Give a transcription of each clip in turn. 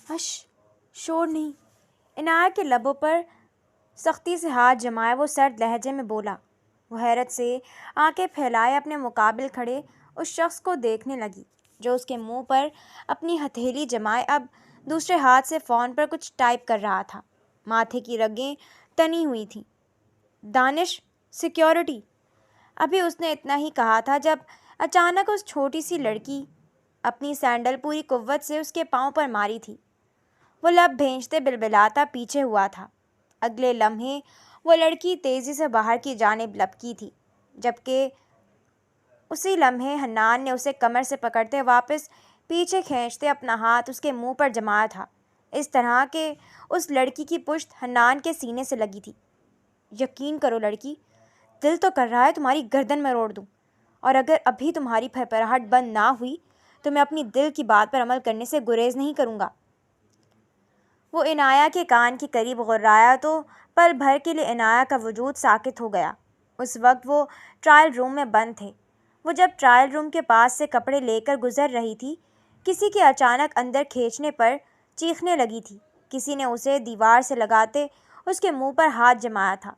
ہش، شور نہیں۔ عنایت کے لبوں پر سختی سے ہاتھ جمائے وہ سرد لہجے میں بولا۔ وہ حیرت سے آنکھیں پھیلائے اپنے مقابل کھڑے اس شخص کو دیکھنے لگی جو اس کے منہ پر اپنی ہتھیلی جمائے اب دوسرے ہاتھ سے فون پر کچھ ٹائپ کر رہا تھا۔ ماتھے کی رگیں تنی ہوئی تھیں۔ دانش، سیکیورٹی۔ ابھی اس نے اتنا ہی کہا تھا جب اچانک اس چھوٹی سی لڑکی اپنی سینڈل پوری قوت سے اس کے پاؤں پر ماری تھی۔ وہ لب بھینچتے بلبلاتا پیچھے ہوا تھا۔ اگلے لمحے وہ لڑکی تیزی سے باہر کی جانب لپکی تھی، جبکہ اسی لمحے حنان نے اسے کمر سے پکڑتے واپس پیچھے کھینچتے اپنا ہاتھ اس کے منہ پر جمایا تھا، اس طرح کہ اس لڑکی کی پشت حنان کے سینے سے لگی تھی۔ یقین کرو لڑکی، دل تو کر رہا ہے تمہاری گردن میں روڑ دوں، اور اگر ابھی تمہاری پھپھراہٹ بند نہ ہوئی تو میں اپنی دل کی بات پر عمل کرنے سے گریز نہیں کروں گا۔ وہ عنایت کے کان کے قریب غرایا تو پل بھر کے لیے عنایت کا وجود ساکت ہو گیا۔ اس وقت وہ ٹرائل روم میں بند تھے۔ وہ جب ٹرائل روم کے پاس سے کپڑے لے کر گزر رہی تھی، کسی کے اچانک اندر کھینچنے پر چیخنے لگی تھی۔ کسی نے اسے دیوار سے لگاتے اس کے منہ پر ہاتھ جمایا تھا۔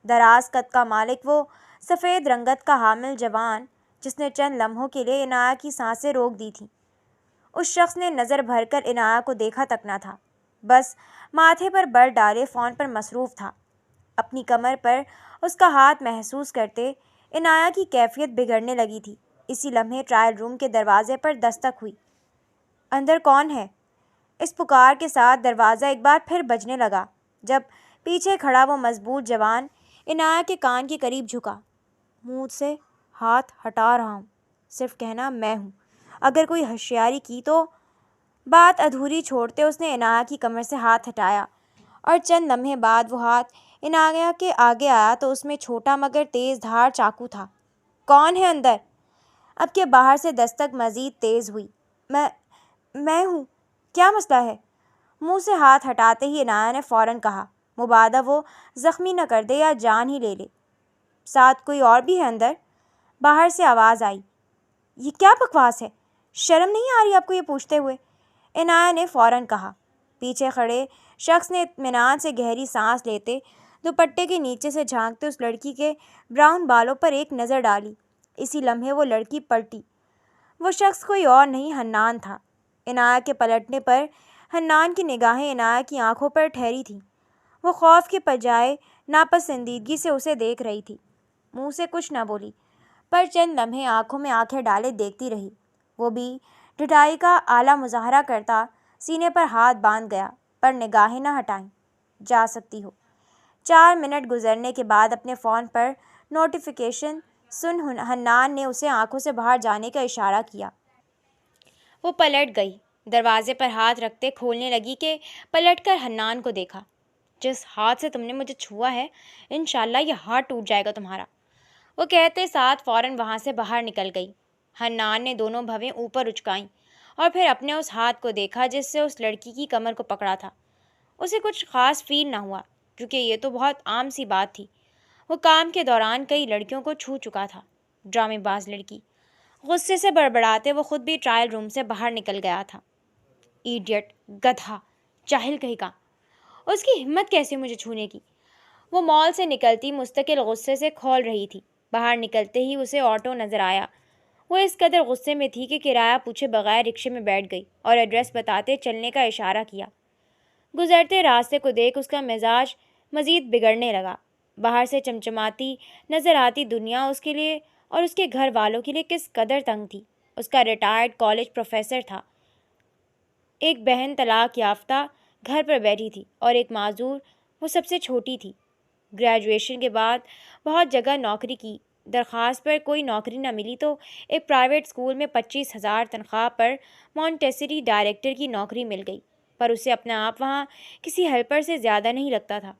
دراز قد کا مالک، وہ سفید رنگت کا حامل جوان جس نے چند لمحوں کے لیے عنایت کی سانسیں روک دی تھیں، اس شخص نے نظر بھر کر عنایت کو دیکھا تک نہ تھا، بس ماتھے پر بر ڈالے فون پر مصروف تھا۔ اپنی کمر پر اس کا ہاتھ محسوس کرتے عنایت کی کیفیت بگڑنے لگی تھی۔ اسی لمحے ٹرائل روم کے دروازے پر دستک ہوئی۔ اندر کون ہے؟ اس پکار کے ساتھ دروازہ ایک بار پھر بجنے لگا، جب پیچھے کھڑا وہ مضبوط جوان عنایت کے کان کے قریب جھکا۔ منہ سے ہاتھ ہٹا رہا ہوں، صرف کہنا میں ہوں۔ اگر کوئی ہوشیاری کی تو۔ بات ادھوری چھوڑتے اس نے عنایت کی کمر سے ہاتھ ہٹایا، اور چند لمحے بعد وہ ہاتھ عنایت کے آگے آیا تو اس میں چھوٹا مگر تیز دھار چاقو تھا۔ کون ہے اندر؟ اب کہ باہر سے دستک مزید تیز ہوئی۔ میں ہوں، کیا مسئلہ ہے؟ منہ سے ہاتھ ہٹاتے ہی عنایت نے فوراً کہا، مبادا وہ زخمی نہ کر دے یا جان ہی لے لے۔ ساتھ کوئی اور بھی ہے اندر؟ باہر سے آواز آئی۔ یہ کیا بکواس ہے؟ شرم نہیں آ رہی آپ کو یہ پوچھتے ہوئے؟ عنایت نے فوراً کہا۔ پیچھے کھڑے شخص نے اطمینان سے گہری سانس لیتے دوپٹے کے نیچے سے جھانکتے اس لڑکی کے براؤن بالوں پر ایک نظر ڈالی۔ اسی لمحے وہ لڑکی پلٹی۔ وہ شخص کوئی اور نہیں، حنان تھا۔ عنایت کے پلٹنے پر حنان کی نگاہیں عنایت کی آنکھوں پر ٹھہری تھیں۔ وہ خوف کے بجائے ناپسندیدگی سے اسے دیکھ رہی تھی۔ منہ سے کچھ نہ بولی، پر چند لمحے آنکھوں میں آنکھیں ڈالے دیکھتی رہی۔ وہ بھی ڈھٹائی کا اعلیٰ مظاہرہ کرتا سینے پر ہاتھ باندھ گیا، پر نگاہیں نہ ہٹائیں۔ جا سکتی ہو۔ 4 منٹ گزرنے کے بعد اپنے فون پر نوٹیفیکیشن سن حنان نے اسے آنکھوں سے باہر جانے کا اشارہ کیا۔ وہ پلٹ گئی، دروازے پر ہاتھ رکھتے کھولنے لگی کہ پلٹ کر حنان کو دیکھا۔ جس ہاتھ سے تم نے مجھے چھوا ہے، انشاءاللہ یہ ہاتھ ٹوٹ جائے گا تمہارا، وہ کہتے ساتھ فوراً وہاں سے باہر نکل گئی۔ حنان نے دونوں بھویں اوپر اچکائیں اور پھر اپنے اس ہاتھ کو دیکھا جس سے اس لڑکی کی کمر کو پکڑا تھا۔ اسے کچھ خاص فیل نہ ہوا، کیونکہ یہ تو بہت عام سی بات تھی۔ وہ کام کے دوران کئی لڑکیوں کو چھو چکا تھا۔ ڈرامے باز لڑکی۔ غصے سے بڑبڑاتے وہ خود بھی ٹرائل روم سے باہر نکل گیا تھا۔ ایڈیٹ، گدھا، جاہل کہیں کا، اس کی ہمت کیسی مجھے چھونے کی؟ وہ مال سے نکلتی مستقل غصے سے کھول رہی تھی۔ باہر نکلتے ہی اسے آٹو نظر آیا۔ وہ اس قدر غصے میں تھی کہ کرایہ پوچھے بغیر رکشے میں بیٹھ گئی اور ایڈریس بتاتے چلنے کا اشارہ کیا۔ گزرتے راستے کو دیکھ اس کا مزاج مزید بگڑنے لگا۔ باہر سے چمچماتی نظر آتی دنیا اس کے لیے اور اس کے گھر والوں کے لیے کس قدر تنگ تھی۔ اس کا ریٹائرڈ کالج پروفیسر تھا، ایک بہن طلاق یافتہ گھر پر بیٹھی تھی، اور ایک معذور، وہ سب سے چھوٹی تھی۔ گریجویشن کے بعد بہت جگہ نوکری کی، درخواست پر کوئی نوکری نہ ملی تو ایک پرائیویٹ اسکول میں 25,000 تنخواہ پر مونٹیسری ڈائریکٹر کی نوکری مل گئی، پر اسے اپنا آپ وہاں کسی ہیلپر سے زیادہ نہیں لگتا تھا۔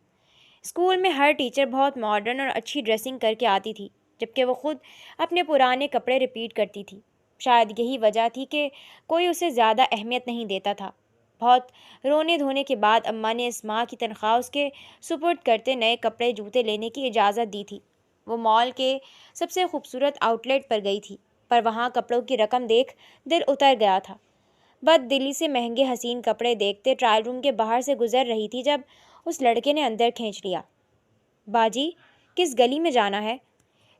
اسکول میں ہر ٹیچر بہت ماڈرن اور اچھی ڈریسنگ کر کے آتی تھی، جبکہ وہ خود اپنے پرانے کپڑے ریپیٹ کرتی تھی۔ شاید یہی وجہ تھی کہ کوئی اسے زیادہ اہمیت نہیں دیتا تھا۔ بہت رونے دھونے کے بعد اماں نے اس ماہ کی تنخواہ اس کے سپرد کرتے نئے کپڑے جوتے لینے کی اجازت دی تھی۔ وہ مال کے سب سے خوبصورت آؤٹ لیٹ پر گئی تھی، پر وہاں کپڑوں کی رقم دیکھ دل اتر گیا تھا۔ بد دلی سے مہنگے حسین کپڑے دیکھتے ٹرائل روم کے باہر سے گزر رہی تھی جب اس لڑکے نے اندر کھینچ لیا۔ باجی، کس گلی میں جانا ہے؟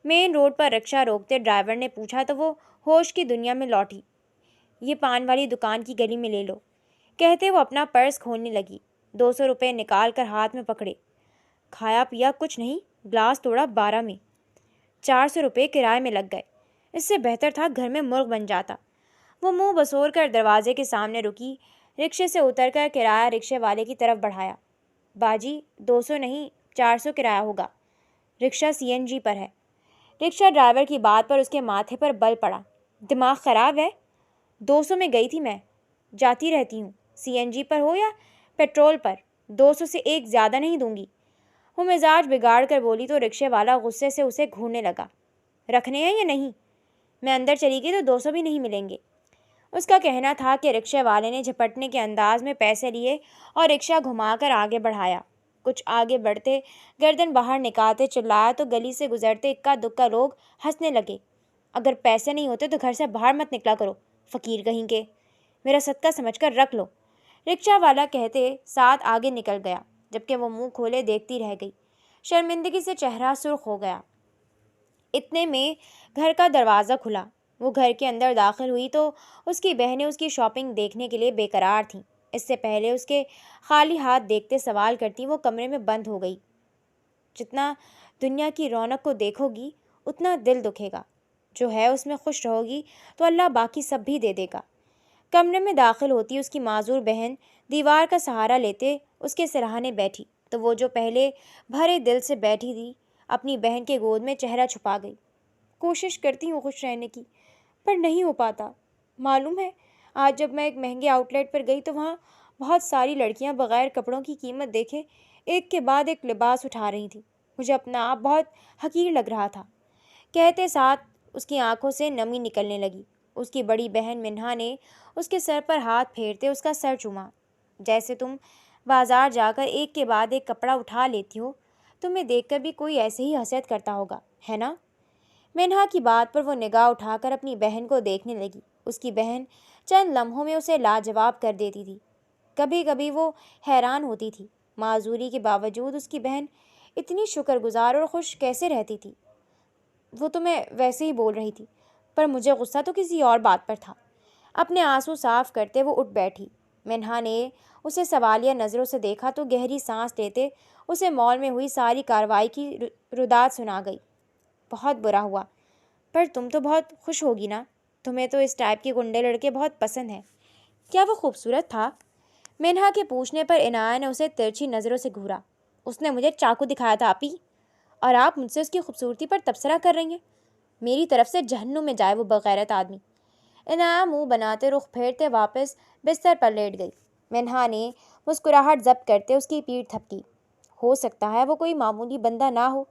مین روڈ پر رکشہ روکتے ڈرائیور نے پوچھا تو وہ ہوش کی دنیا میں لوٹی۔ یہ پان والی دکان کی گلی میں لے لو، کہتے وہ اپنا پرس کھولنے لگی۔ 200 روپے نکال کر ہاتھ میں پکڑے۔ کھایا پیا کچھ نہیں، گلاس توڑا 12 میں، 400 روپے کرائے میں لگ گئے۔ اس سے بہتر تھا گھر میں مرغ بن جاتا۔ وہ منہ بسور کر دروازے کے سامنے رکی، رکشے سے اتر کر کرایہ رکشے والے کی طرف بڑھایا۔ باجی، 200 نہیں 400 کرایہ ہوگا، رکشہ CNG پر ہے۔ رکشہ ڈرائیور کی بات پر اس کے ماتھے پر بل پڑا۔ دماغ خراب ہے؟ 200 میں گئی تھی میں، جاتی رہتی ہوں، CNG پر ہو یا پیٹرول پر، 200 سے ایک زیادہ نہیں دوں گی۔ وہ مزاج بگاڑ کر بولی تو رکشے والا غصے سے اسے گھورنے لگا۔ رکھنے ہیں یا نہیں؟ میں اندر چلی گئی تو 200 بھی نہیں ملیں گے۔ اس کا کہنا تھا کہ رکشے والے نے جھپٹنے کے انداز میں پیسے لیے اور رکشہ گھما کر آگے بڑھایا۔ کچھ آگے بڑھتے گردن باہر نکالتے چلایا تو گلی سے گزرتے اکا دکا لوگ ہنسنے لگے۔ اگر پیسے نہیں ہوتے تو گھر سے باہر مت نکلا کرو، فقیر کہیں کے، میرا صدقہ سمجھ کر رکھ لو، رکشہ والا کہتے ساتھ آگے نکل گیا، جبکہ وہ منہ کھولے دیکھتی رہ گئی۔ شرمندگی سے چہرہ سرخ ہو گیا۔ اتنے میں گھر کا دروازہ کھلا۔ وہ گھر کے اندر داخل ہوئی تو اس کی بہنیں اس کی شاپنگ دیکھنے کے لیے بے قرار تھیں۔ اس سے پہلے اس کے خالی ہاتھ دیکھتے سوال کرتی وہ کمرے میں بند ہو گئی۔ جتنا دنیا کی رونق کو دیکھو گی اتنا دل دکھے گا، جو ہے اس میں خوش رہو گی تو اللہ باقی سب بھی دے دے گا۔ کمرے میں داخل ہوتی اس کی معذور بہن دیوار کا سہارا لیتے اس کے سرہانے بیٹھی تو وہ جو پہلے بھرے دل سے بیٹھی تھی اپنی بہن کے گود میں چہرہ چھپا گئی۔ کوشش کرتی ہوں خوش رہنے کی، پر نہیں ہو پاتا۔ معلوم ہے آج جب میں ایک مہنگے آؤٹ لیٹ پر گئی تو وہاں بہت ساری لڑکیاں بغیر کپڑوں کی قیمت دیکھے ایک کے بعد ایک لباس اٹھا رہی تھیں۔ مجھے اپنا آپ بہت حقیر لگ رہا تھا۔ کہتے ساتھ اس کی آنکھوں سے نمی نکلنے لگی۔ اس کی بڑی بہن منہا نے اس کے سر پر ہاتھ پھیرتے اس کا سر چوما۔ جیسے تم بازار جا کر ایک کے بعد ایک کپڑا اٹھا لیتی ہو، تمہیں دیکھ کر بھی کوئی ایسے ہی حسد کرتا ہوگا، ہے نا؟ منہا کی بات پر وہ نگاہ اٹھا کر اپنی بہن کو دیکھنے لگی۔ اس کی بہن چند لمحوں میں اسے لاجواب کر دیتی تھی۔ کبھی کبھی وہ حیران ہوتی تھی معذوری کے باوجود اس کی بہن اتنی شکر گزار اور خوش کیسے رہتی تھی۔ وہ تو میں ویسے ہی بول رہی تھی، پر مجھے غصہ تو کسی اور بات پر تھا۔ اپنے آنسو صاف کرتے وہ اٹھ بیٹھی۔ منہا نے اسے سوالیہ نظروں سے دیکھا تو گہری سانس لیتے اسے مال میں ہوئی ساری کارروائی کی ردات سنا گئی۔ بہت برا ہوا، پر تم تو بہت خوش ہوگی نا؟ تمہیں تو اس ٹائپ کے گنڈے لڑکے بہت پسند ہیں۔ کیا وہ خوبصورت تھا؟ منہا کے پوچھنے پر عنایہ نے اسے ترچھی نظروں سے گھورا۔ اس نے مجھے چاقو دکھایا تھا آپی، اور آپ مجھ سے اس کی خوبصورتی پر تبصرہ کر رہی ہیں؟ میری طرف سے جہنم میں جائے وہ بغیرت آدمی۔ عنایہ منہ بناتے رخ پھیرتے واپس بستر پر لیٹ گئی۔ منہا نے مسکراہٹ ضبط کرتے اس کی پیٹھ تھپکی۔ ہو سکتا ہے وہ کوئی معمولی بندہ نہ ہو،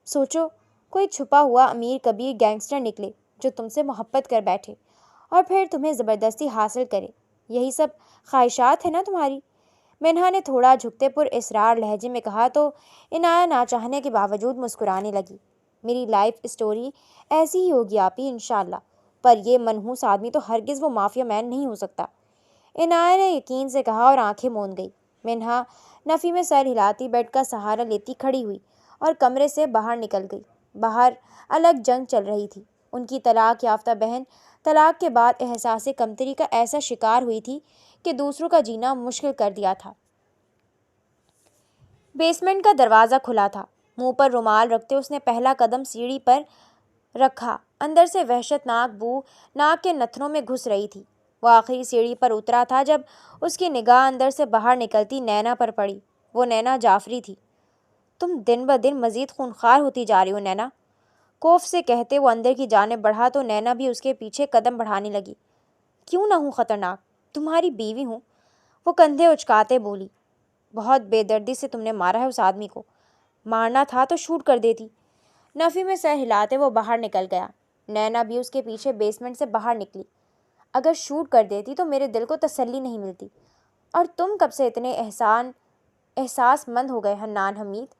سوچو کوئی چھپا ہوا امیر کبیر گینگسٹر نکلے جو تم سے محبت کر بیٹھے اور پھر تمہیں زبردستی حاصل کرے۔ یہی سب خواہشات ہیں نا تمہاری؟ منہا نے تھوڑا جھکتے پر اسرار لہجے میں کہا تو عنایہ نہ چاہنے کے باوجود مسکرانے لگی۔ میری لائف اسٹوری ایسی ہی ہوگی آپی انشاءاللہ، پر یہ منحوس آدمی تو ہرگز وہ مافیا مین نہیں ہو سکتا، عنایہ نے یقین سے کہا اور آنکھیں موند گئی۔ منہا نفی میں سر ہلاتی بیڈ کا سہارا لیتی کھڑی ہوئی اور کمرے سے باہر نکل گئی۔ باہر الگ جنگ چل رہی تھی۔ ان کی طلاق یافتہ بہن طلاق کے بعد احساس کمتری کا ایسا شکار ہوئی تھی کہ دوسروں کا جینا مشکل کر دیا تھا۔ بیسمنٹ کا دروازہ کھلا تھا۔ منہ پر رومال رکھتے اس نے پہلا قدم سیڑھی پر رکھا۔ اندر سے وحشت ناک بو ناک کے نتھنوں میں گھس رہی تھی۔ وہ آخری سیڑھی پر اترا تھا جب اس کی نگاہ اندر سے باہر نکلتی نینا پر پڑی۔ وہ نینا جعفری تھی۔ تم دن بدن مزید خونخوار ہوتی جا رہی ہو نینا، خوف سے کہتے وہ اندر کی جانب بڑھا تو نینا بھی اس کے پیچھے قدم بڑھانے لگی۔ کیوں نہ ہوں خطرناک، تمہاری بیوی ہوں، وہ کندھے اچکاتے بولی۔ بہت بے دردی سے تم نے مارا ہے اس آدمی کو، مارنا تھا تو شوٹ کر دیتی۔ نفی میں سر ہلاتے وہ باہر نکل گیا۔ نینا بھی اس کے پیچھے بیسمنٹ سے باہر نکلی۔ اگر شوٹ کر دیتی تو میرے دل کو تسلی نہیں ملتی۔ اور تم کب سے اتنے احساس مند ہو گئے حنان حمید؟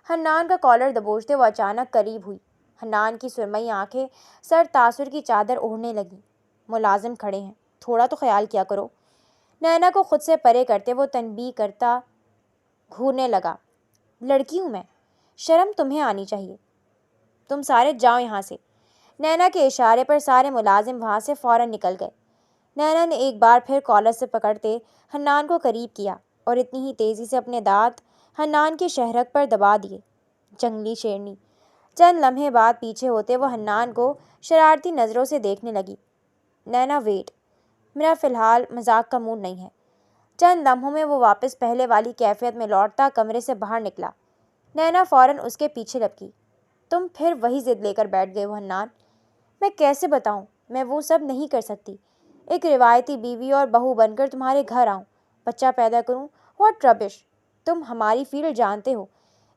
حنان کا کالر دبوچتے وہ اچانک قریب ہوئی۔ حنان کی سرمئی آنکھیں سر تاثر کی چادر اوڑھنے لگیں۔ ملازم کھڑے ہیں، تھوڑا تو خیال کیا کرو۔ نینا کو خود سے پرے کرتے وہ تنبیہ کرتا گھورنے لگا۔ لڑکی ہوں میں، شرم تمہیں آنی چاہیے۔ تم سارے جاؤ یہاں سے۔ نینا کے اشارے پر سارے ملازم وہاں سے فوراً نکل گئے۔ نینا نے ایک بار پھر کالر سے پکڑتے حنان کو قریب کیا اور اتنی ہی تیزی سے اپنے دانت حنان کے شہرک پر دبا دیے۔ جنگلی شیرنی۔ چند لمحے بعد پیچھے ہوتے وہ حنان کو شرارتی نظروں سے دیکھنے لگی۔ نینا ویٹ، میرا فی الحال مذاق کا موڈ نہیں ہے۔ چند لمحوں میں وہ واپس پہلے والی کیفیت میں لوٹتا کمرے سے باہر نکلا۔ نینا فوراً اس کے پیچھے لپکی۔ تم پھر وہی ضد لے کر بیٹھ گئے ہو حنان۔ میں کیسے بتاؤں، میں وہ سب نہیں کر سکتی۔ ایک روایتی بیوی اور بہو بن کر تمہارے گھر آؤں، بچہ پیدا کروں، واٹ ربش۔ تم ہماری فیلڈ جانتے ہو،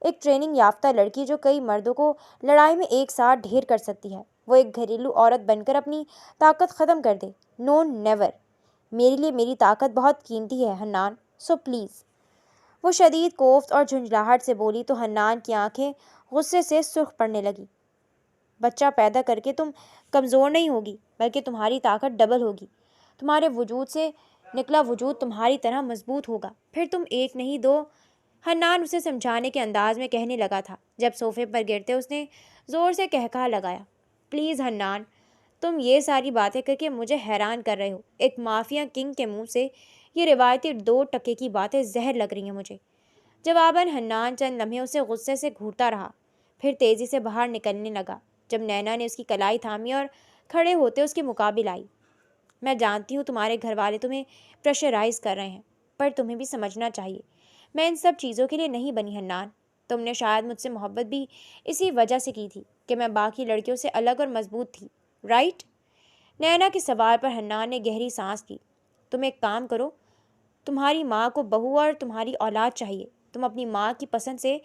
ایک ٹریننگ یافتہ لڑکی جو کئی مردوں کو لڑائی میں ایک ساتھ ڈھیر کر سکتی ہے، وہ ایک گھریلو عورت بن کر اپنی طاقت ختم کر دے۔ نو نیور۔ میرے لیے میری طاقت بہت قیمتی ہے حنان، سو پلیز۔ وہ شدید کوفت اور جھنجھلاہٹ سے بولی تو حنان کی آنکھیں غصے سے سرخ پڑنے لگی۔ بچہ پیدا کر کے تم کمزور نہیں ہوگی، بلکہ تمہاری طاقت ڈبل ہوگی۔ تمہارے وجود سے نکلا وجود تمہاری طرح مضبوط ہوگا، پھر تم ایک نہیں دو۔ حنان اسے سمجھانے کے انداز میں کہنے لگا تھا جب صوفے پر گرتے اس نے زور سے کہکہا لگایا۔ پلیز حنان، تم یہ ساری باتیں کر کے مجھے حیران کر رہے ہو۔ ایک مافیا کنگ کے منہ سے یہ روایتی 2 ٹکے کی باتیں زہر لگ رہی ہیں مجھے۔ جواباً حنان چند لمحے اسے غصے سے گھورتا رہا، پھر تیزی سے باہر نکلنے لگا۔ جب نینا نے اس کی کلائی تھامی اور کھڑے ہوتے اس کے مقابل آئی۔ میں جانتی ہوں تمہارے گھر والے تمہیں پریشرائز کر رہے ہیں، پر تمہیں بھی سمجھنا چاہیے میں ان سب چیزوں کے لیے نہیں بنی حنان۔ تم نے شاید مجھ سے محبت بھی اسی وجہ سے کی تھی کہ میں باقی لڑکیوں سے الگ اور مضبوط تھی، رائٹ؟ نینا کے سوال پر حنان نے گہری سانس لی۔ تم ایک کام کرو، تمہاری ماں کو بہو اور تمہاری اولاد چاہیے۔ تم اپنی ماں کی پسند سے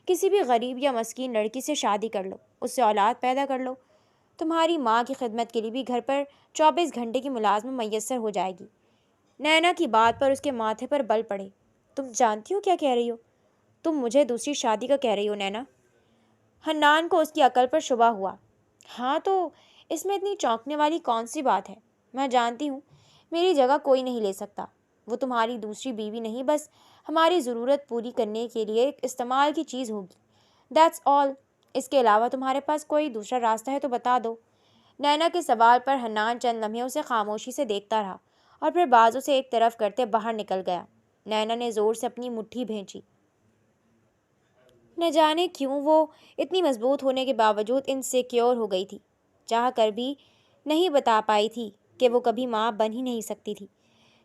کسی بھی غریب یا مسکین لڑکی سے شادی کر لو، اس سے اولاد پیدا کر لو۔ تمہاری ماں کی خدمت کے لیے بھی گھر پر 24 گھنٹے کی ملازمت میسر ہو جائے گی۔ نینا کی بات پر اس کے ماتھے پر بل پڑے۔ تم جانتی ہو کیا کہہ رہی ہو؟ تم مجھے دوسری شادی کا کہہ رہی ہو نینا؟ حنان کو اس کی عقل پر شبہ ہوا۔ ہاں تو اس میں اتنی چونکنے والی کون سی بات ہے؟ میں جانتی ہوں میری جگہ کوئی نہیں لے سکتا۔ وہ تمہاری دوسری بیوی نہیں، بس ہماری ضرورت پوری کرنے کے لیے ایک استعمال کی چیز ہوگی، دیٹس آل۔ اس کے علاوہ تمہارے پاس کوئی دوسرا راستہ ہے تو بتا دو۔ نینا کے سوال پر حنان چند لمحے اسے خاموشی سے دیکھتا رہا اور پھر بازو سے ایک طرف کرتے باہر نکل گیا۔ نینا نے زور سے اپنی مٹھی بھینچی۔ نہ جانے کیوں وہ اتنی مضبوط ہونے کے باوجود انسیکیور ہو گئی تھی، چاہ کر بھی نہیں بتا پائی تھی کہ وہ کبھی ماں بن ہی نہیں سکتی تھی۔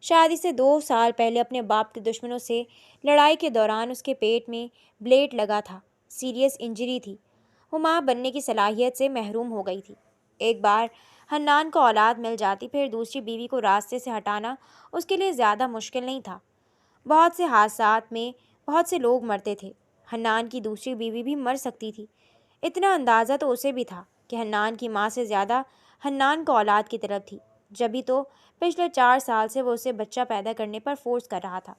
شادی سے 2 سال پہلے اپنے باپ کے دشمنوں سے لڑائی کے دوران اس کے پیٹ میں بلیڈ لگا تھا، سیریس انجری تھی، وہ ماں بننے کی صلاحیت سے محروم ہو گئی تھی۔ ایک بار حنان کو اولاد مل جاتی پھر دوسری بیوی کو راستے سے ہٹانا اس کے لیے زیادہ مشکل نہیں تھا۔ بہت سے حادثات میں بہت سے لوگ مرتے تھے، حنان کی دوسری بیوی بھی مر سکتی تھی۔ اتنا اندازہ تو اسے بھی تھا کہ حنان کی ماں سے زیادہ حنان کو اولاد کی طلب تھی، جبھی تو پچھلے 4 سال سے وہ اسے بچہ پیدا کرنے پر فورس کر رہا تھا۔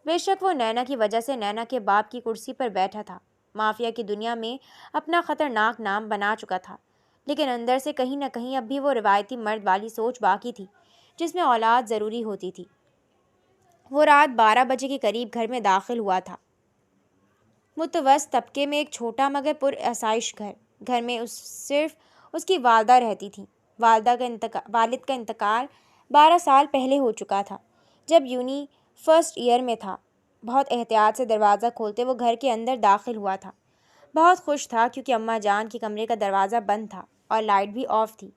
بے شک وہ نینا کی وجہ سے نینا کے باپ کی کرسی پر بیٹھا تھا، مافیا کی دنیا میں اپنا خطرناک نام بنا چکا تھا، لیکن اندر سے کہیں نہ کہیں اب بھی وہ روایتی مرد والی سوچ باقی تھی جس میں اولاد ضروری ہوتی تھی۔ وہ رات 12 بجے کے قریب گھر میں داخل ہوا تھا، متوسط طبقے میں ایک چھوٹا مگر پر آسائش گھر میں صرف اس کی والدہ رہتی تھیں۔ والد کا انتقال 12 سال پہلے ہو چکا تھا جب یونی فرسٹ ایئر میں تھا۔ بہت احتیاط سے دروازہ کھولتے وہ گھر کے اندر داخل ہوا تھا۔ بہت خوش تھا کیونکہ اماں جان کے کمرے کا دروازہ بند تھا اور لائٹ بھی آف تھی۔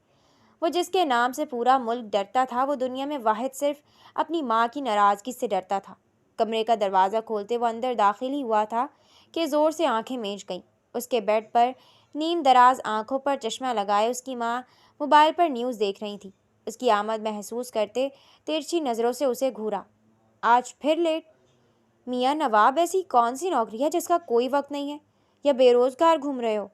وہ جس کے نام سے پورا ملک ڈرتا تھا، وہ دنیا میں واحد صرف اپنی ماں کی ناراضگی سے ڈرتا تھا۔ کمرے کا دروازہ کھولتے وہ اندر داخل ہی ہوا تھا کہ زور سے آنکھیں میچ گئیں۔ اس کے بیڈ پر نیم دراز آنکھوں پر چشمہ لگائے اس کی ماں موبائل پر نیوز دیکھ رہی تھی۔ اس کی آمد محسوس کرتے ترچھی نظروں سے اسے گھورا۔ آج پھر لیٹ؟ میاں نواب، ایسی کون سی نوکری ہے جس کا کوئی وقت نہیں ہے، یا بے روزگار گھوم رہے ہو؟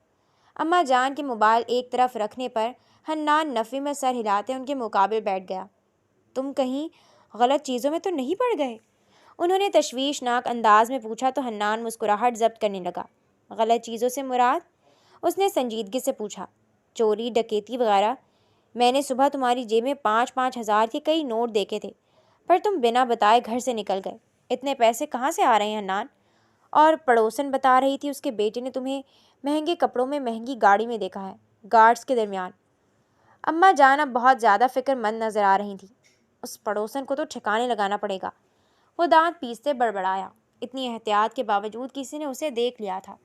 اماں جان کے موبائل ایک طرف رکھنے پر حنان نفی میں سر ہلاتے ان کے مقابل بیٹھ گیا۔ تم کہیں غلط چیزوں میں تو نہیں پڑ گئے؟ انہوں نے تشویشناک انداز میں پوچھا تو حنان مسکراہٹ ضبط کرنے لگا۔ غلط چیزوں سے مراد؟ اس نے سنجیدگی سے پوچھا۔ چوری، ڈکیتی وغیرہ؟ میں نے صبح تمہاری جیب میں 5,000 کے کئی نوٹ دیکھے تھے، پر تم بنا بتائے گھر سے نکل گئے۔ اتنے پیسے کہاں سے آ رہے ہیں حنان؟ اور پڑوسن بتا رہی تھی اس کے بیٹے نے تمہیں مہنگے کپڑوں میں مہنگی گاڑی میں دیکھا ہے، گارڈز کے درمیان۔ اماں جان اب بہت زیادہ فکر مند نظر آ رہی تھی۔ اس پڑوسن کو تو ٹھکانے لگانا پڑے گا، وہ دانت پیستے بڑبڑایا۔ اتنی احتیاط کے باوجود کسی نے اسے دیکھ لیا تھا۔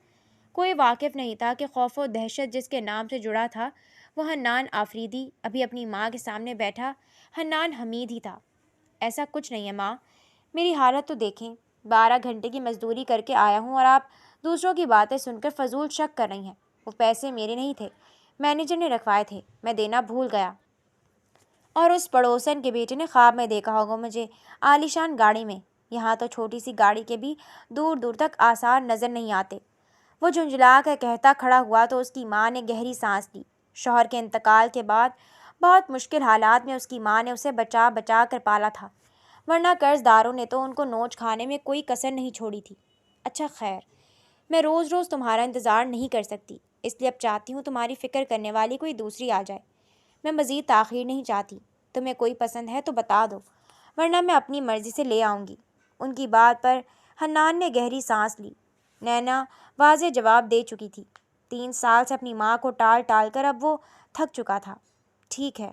کوئی واقف نہیں تھا کہ خوف و دہشت جس کے نام سے جڑا تھا وہ حنان آفریدی ابھی اپنی ماں کے سامنے بیٹھا حنان حمید ہی تھا۔ ایسا کچھ نہیں ہے ماں، میری حالت تو دیکھیں، 12 گھنٹے کی مزدوری کر کے آیا ہوں اور آپ دوسروں کی باتیں سن کر فضول شک کر رہی ہیں۔ وہ پیسے میرے نہیں تھے، مینیجر نے رکھوائے تھے، میں دینا بھول گیا۔ اور اس پڑوسن کے بیٹے نے خواب میں دیکھا ہوگا مجھے عالیشان گاڑی میں۔ یہاں تو چھوٹی سی گاڑی کے بھی دور دور تک آثار نظر نہیں آتے۔ وہ جھنجھلا کر کہتا کھڑا ہوا تو اس کی ماں نے گہری سانس لی۔ شوہر کے انتقال کے بعد بہت مشکل حالات میں اس کی ماں نے اسے بچا بچا کر پالا تھا، ورنہ قرض داروں نے تو ان کو نوچ کھانے میں کوئی کسر نہیں چھوڑی تھی۔ اچھا خیر، میں روز روز تمہارا انتظار نہیں کر سکتی، اس لیے اب چاہتی ہوں تمہاری فکر کرنے والی کوئی دوسری آ جائے۔ میں مزید تاخیر نہیں چاہتی، تمہیں کوئی پسند ہے تو بتا دو، ورنہ میں اپنی مرضی سے لے آؤں گی۔ ان کی بات پر حنان نے گہری سانس لی۔ نینا واضح جواب دے چکی تھی۔ 3 سال سے اپنی ماں کو ٹال ٹال کر اب وہ تھک چکا تھا۔ ٹھیک ہے،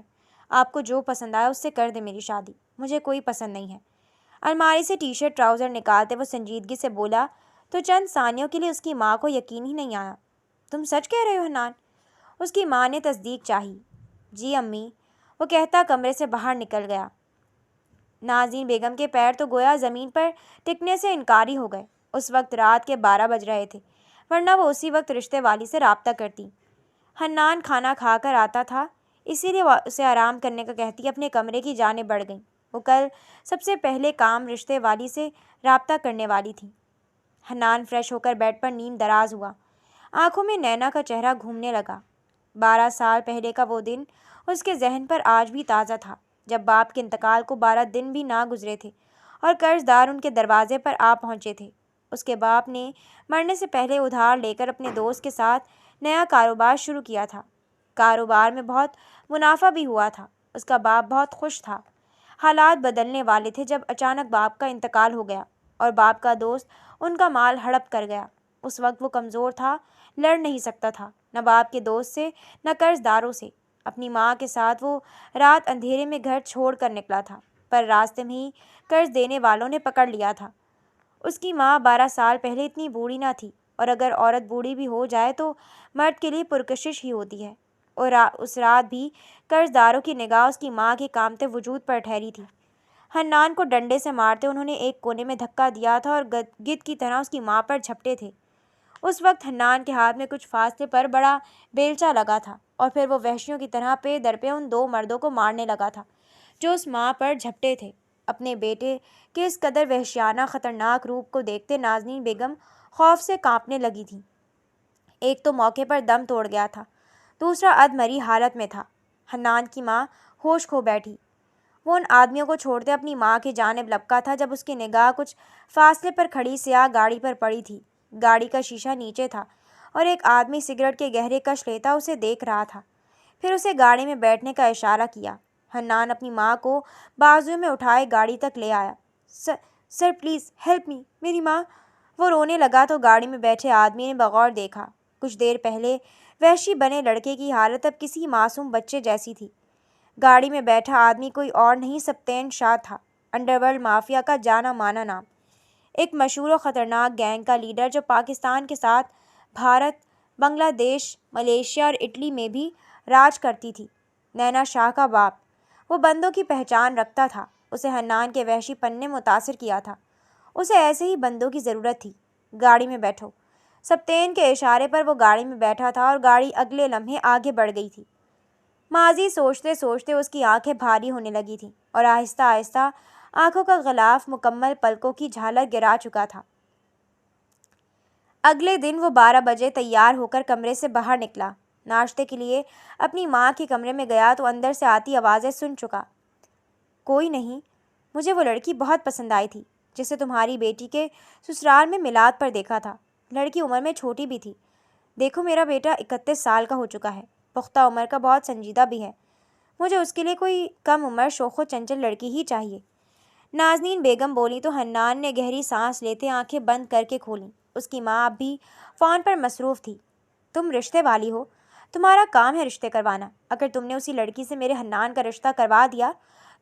آپ کو جو پسند آئے اس سے کر دیں میری شادی، مجھے کوئی پسند نہیں ہے۔ الماری سے ٹی شرٹ ٹراؤزر نکالتے وہ سنجیدگی سے بولا تو چند ثانیوں کے لیے اس کی ماں کو یقین ہی نہیں آیا۔ تم سچ کہہ رہے ہو حنان؟ اس کی ماں نے تصدیق چاہی۔ جی امی، وہ کہتا کمرے سے باہر نکل گیا۔ نازنین بیگم کے پیر تو گویا زمین پر ٹکنے سے انکاری ہو گئے۔ اس وقت رات کے 12 بج رہے تھے، ورنہ وہ اسی وقت رشتے والی سے رابطہ کرتی۔ حنان کھانا کھا کر آتا تھا، اسی لیے وہ اسے آرام کرنے کا کہتی اپنے کمرے کی جانب بڑھ گئی۔ وہ کل سب سے پہلے کام رشتے والی سے رابطہ کرنے والی تھی۔ حنان فریش ہو کر بیڈ پر نیم دراز ہوا۔ آنکھوں میں نینا کا چہرہ گھومنے لگا۔ 12 سال پہلے کا وہ دن اس کے ذہن پر آج بھی تازہ تھا، جب باپ کے انتقال کو 12 دن بھی نہ گزرے تھے اور قرض دار ان کے دروازے پر آ پہنچے تھے۔ اس کے باپ نے مرنے سے پہلے ادھار لے کر اپنے دوست کے ساتھ نیا کاروبار شروع کیا تھا۔ کاروبار میں بہت منافع بھی ہوا تھا۔ اس کا باپ بہت خوش تھا۔ حالات بدلنے والے تھے جب اچانک باپ کا انتقال ہو گیا اور باپ کا دوست ان کا مال ہڑپ کر گیا۔ اس وقت وہ کمزور تھا، لڑ نہیں سکتا تھا، نہ باپ کے دوست سے نہ قرض داروں سے۔ اپنی ماں کے ساتھ وہ رات اندھیرے میں گھر چھوڑ کر نکلا تھا، پر راستے میں ہی قرض دینے والوں نے پکڑ لیا تھا۔ اس کی ماں 12 سال پہلے اتنی بوڑھی نہ تھی، اور اگر عورت بوڑھی بھی ہو جائے تو مرد کے لیے پرکشش ہی ہوتی ہے، اور اس رات بھی قرض داروں کی نگاہ اس کی ماں کے کامتے وجود پر ٹھہری تھی۔ حنان کو ڈنڈے سے مارتے انہوں نے ایک کونے میں دھکا دیا تھا اور گدھ کی طرح اس کی ماں پر جھپٹے تھے۔ اس وقت حنان کے ہاتھ میں کچھ فاصلے پر بڑا بیلچہ لگا تھا، اور پھر وہ وحشیوں کی طرح پے در پہ ان 2 مردوں کو مارنے لگا تھا جو اس ماں پر جھپٹے تھے۔ اپنے بیٹے کے اس قدر وحشیانہ خطرناک روپ کو دیکھتے نازنین بیگم خوف سے کانپنے لگی تھی۔ ایک تو موقع پر دم توڑ گیا تھا، دوسرا ادمری حالت میں تھا۔ حنان کی ماں ہوش کھو بیٹھی۔ وہ ان آدمیوں کو چھوڑتے اپنی ماں کی جانب لپکا تھا جب اس کی نگاہ کچھ فاصلے پر کھڑی سیاہ گاڑی پر پڑی تھی۔ گاڑی کا شیشہ نیچے تھا اور ایک آدمی سگریٹ کے گہرے کش لیتا اسے دیکھ رہا تھا، پھر اسے گاڑی میں بیٹھنے کا اشارہ کیا۔ حنان اپنی ماں کو بازو میں اٹھائے گاڑی تک لے آیا۔ سر پلیز ہیلپ می، میری ماں۔ وہ رونے لگا تو گاڑی میں بیٹھے آدمی نے بغور دیکھا۔ کچھ دیر پہلے وحشی بنے لڑکے کی حالت اب کسی معصوم بچے جیسی تھی۔ گاڑی میں بیٹھا آدمی کوئی اور نہیں سپتین شاہ تھا، انڈر ورلڈ مافیا کا جانا مانا نام، ایک مشہور و خطرناک گینگ کا لیڈر جو پاکستان کے ساتھ بھارت، بنگلہ دیش، ملیشیا اور اٹلی میں بھی راج کرتی تھی۔ نینا شاہ کا باپ۔ وہ بندوں کی پہچان رکھتا تھا۔ اسے حنان کے وحشی پن نے متاثر کیا تھا۔ اسے ایسے ہی بندوں کی ضرورت تھی۔ گاڑی میں بیٹھو۔ سپتین کے اشارے پر وہ گاڑی میں بیٹھا تھا اور گاڑی اگلے لمحے آگے بڑھ گئی تھی۔ ماضی سوچتے سوچتے اس کی آنکھیں بھاری ہونے لگی تھیں اور آہستہ آہستہ آنکھوں کا غلاف مکمل پلکوں کی جھالک گرا چکا تھا۔ اگلے دن وہ 12 بجے تیار ہو کر کمرے سے باہر نکلا۔ ناشتے کے لیے اپنی ماں کے کمرے میں گیا تو اندر سے آتی آوازیں سن چکا۔ کوئی نہیں، مجھے وہ لڑکی بہت پسند آئی تھی جسے تمہاری بیٹی کے سسرال میں میلاد پر دیکھا تھا۔ لڑکی عمر میں چھوٹی بھی تھی۔ دیکھو میرا بیٹا 31 سال کا ہو چکا ہے، پختہ عمر کا، بہت سنجیدہ بھی ہے۔ مجھے اس کے لیے کوئی کم عمر شوخ و چنچل لڑکی ہی چاہیے۔ نازنین بیگم بولی تو حنان نے گہری سانس لیتے آنکھیں بند کر کے کھولیں۔ اس کی ماں اب بھی فون پر مصروف تھی۔ تم رشتے والی ہو، تمہارا کام ہے رشتے کروانا۔ اگر تم نے اسی لڑکی سے میرے حنان کا رشتہ کروا دیا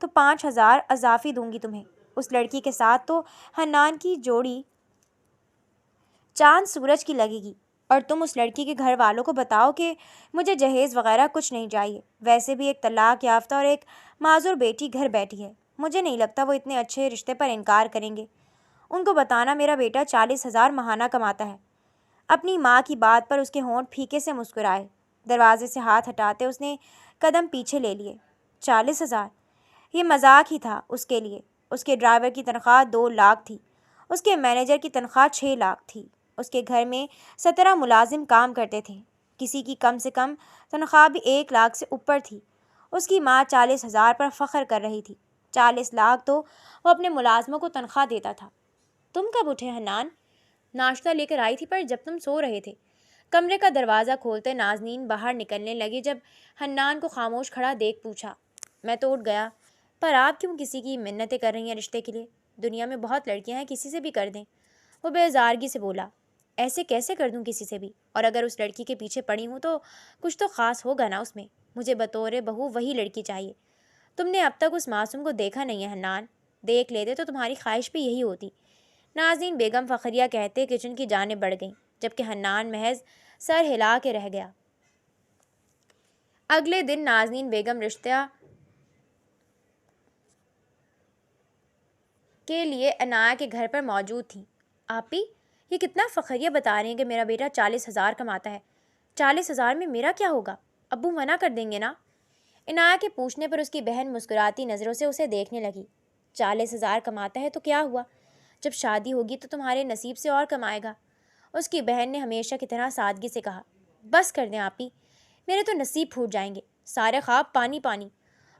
تو 5,000 اضافی دوں گی تمہیں۔ اس لڑکی کے ساتھ تو حنان کی جوڑی چاند سورج کی لگے گی۔ اور تم اس لڑکی کے گھر والوں کو بتاؤ کہ مجھے جہیز وغیرہ کچھ نہیں چاہیے۔ ویسے بھی ایک طلاق یافتہ اور ایک معذور بیٹی گھر بیٹھی ہے، مجھے نہیں لگتا وہ اتنے اچھے رشتے پر انکار کریں گے۔ ان کو بتانا میرا بیٹا 40,000 ماہانہ کماتا ہے۔ اپنی ماں کی بات پر اس کے ہونٹ پھیکے سے مسکرائے۔ دروازے سے ہاتھ ہٹاتے اس نے قدم پیچھے لے لیے۔ 40,000! یہ مذاق ہی تھا اس کے لیے۔ اس کے ڈرائیور کی تنخواہ 2 لاکھ تھی، اس کے مینیجر کی تنخواہ 6 لاکھ تھی۔ اس کے گھر میں 17 ملازم کام کرتے تھے، کسی کی کم سے کم تنخواہ بھی 1 لاکھ سے اوپر تھی۔ اس کی ماں 40,000 پر فخر کر رہی تھی۔ 40 لاکھ تو وہ اپنے ملازموں کو تنخواہ دیتا تھا۔ تم کب اٹھے حنان؟ ناشتہ لے کر آئی تھی پر جب تم سو رہے تھے۔ کمرے کا دروازہ کھولتے نازنین باہر نکلنے لگی۔ جب حنان کو خاموش کھڑا دیکھ پوچھا، میں تو اٹھ گیا، پر آپ کیوں کسی کی منتیں کر رہی ہیں رشتے کے لیے؟ دنیا میں بہت لڑکیاں ہیں، کسی سے بھی کر دیں۔ وہ بیزارگی سے بولا، ایسے کیسے کر دوں کسی سے بھی؟ اور اگر اس لڑکی کے پیچھے پڑی ہوں تو کچھ تو خاص ہوگا نا اس میں۔ مجھے بطور بہو وہی لڑکی چاہیے۔ تم نے اب تک اس معصوم کو دیکھا نہیں ہے حنان، دیکھ لیتے تو تمہاری خواہش بھی یہی ہوتی۔ نازنین بیگم فخریہ کہتے کچن کی جانب بڑھ گئیں، جبکہ حنان محض سر ہلا کے رہ گیا۔ اگلے دن نازنین بیگم رشتہ کے لیے عنایہ کے گھر پر موجود تھیں۔ آپی، یہ کتنا فخریہ بتا رہے ہیں کہ میرا بیٹا 40,000 کماتا ہے۔ 40,000 میں میرا کیا ہوگا؟ ابو منع کر دیں گے نا؟ عنایہ کے پوچھنے پر اس کی بہن مسکراتی نظروں سے اسے دیکھنے لگی۔ 40,000 کماتا ہے تو کیا ہوا؟ جب شادی ہوگی تو تمہارے نصیب سے اور کمائے گا۔ اس کی بہن نے ہمیشہ کی طرح سادگی سے کہا۔ بس کر دیں آپی، میرے تو نصیب پھوٹ جائیں گے، سارے خواب پانی پانی۔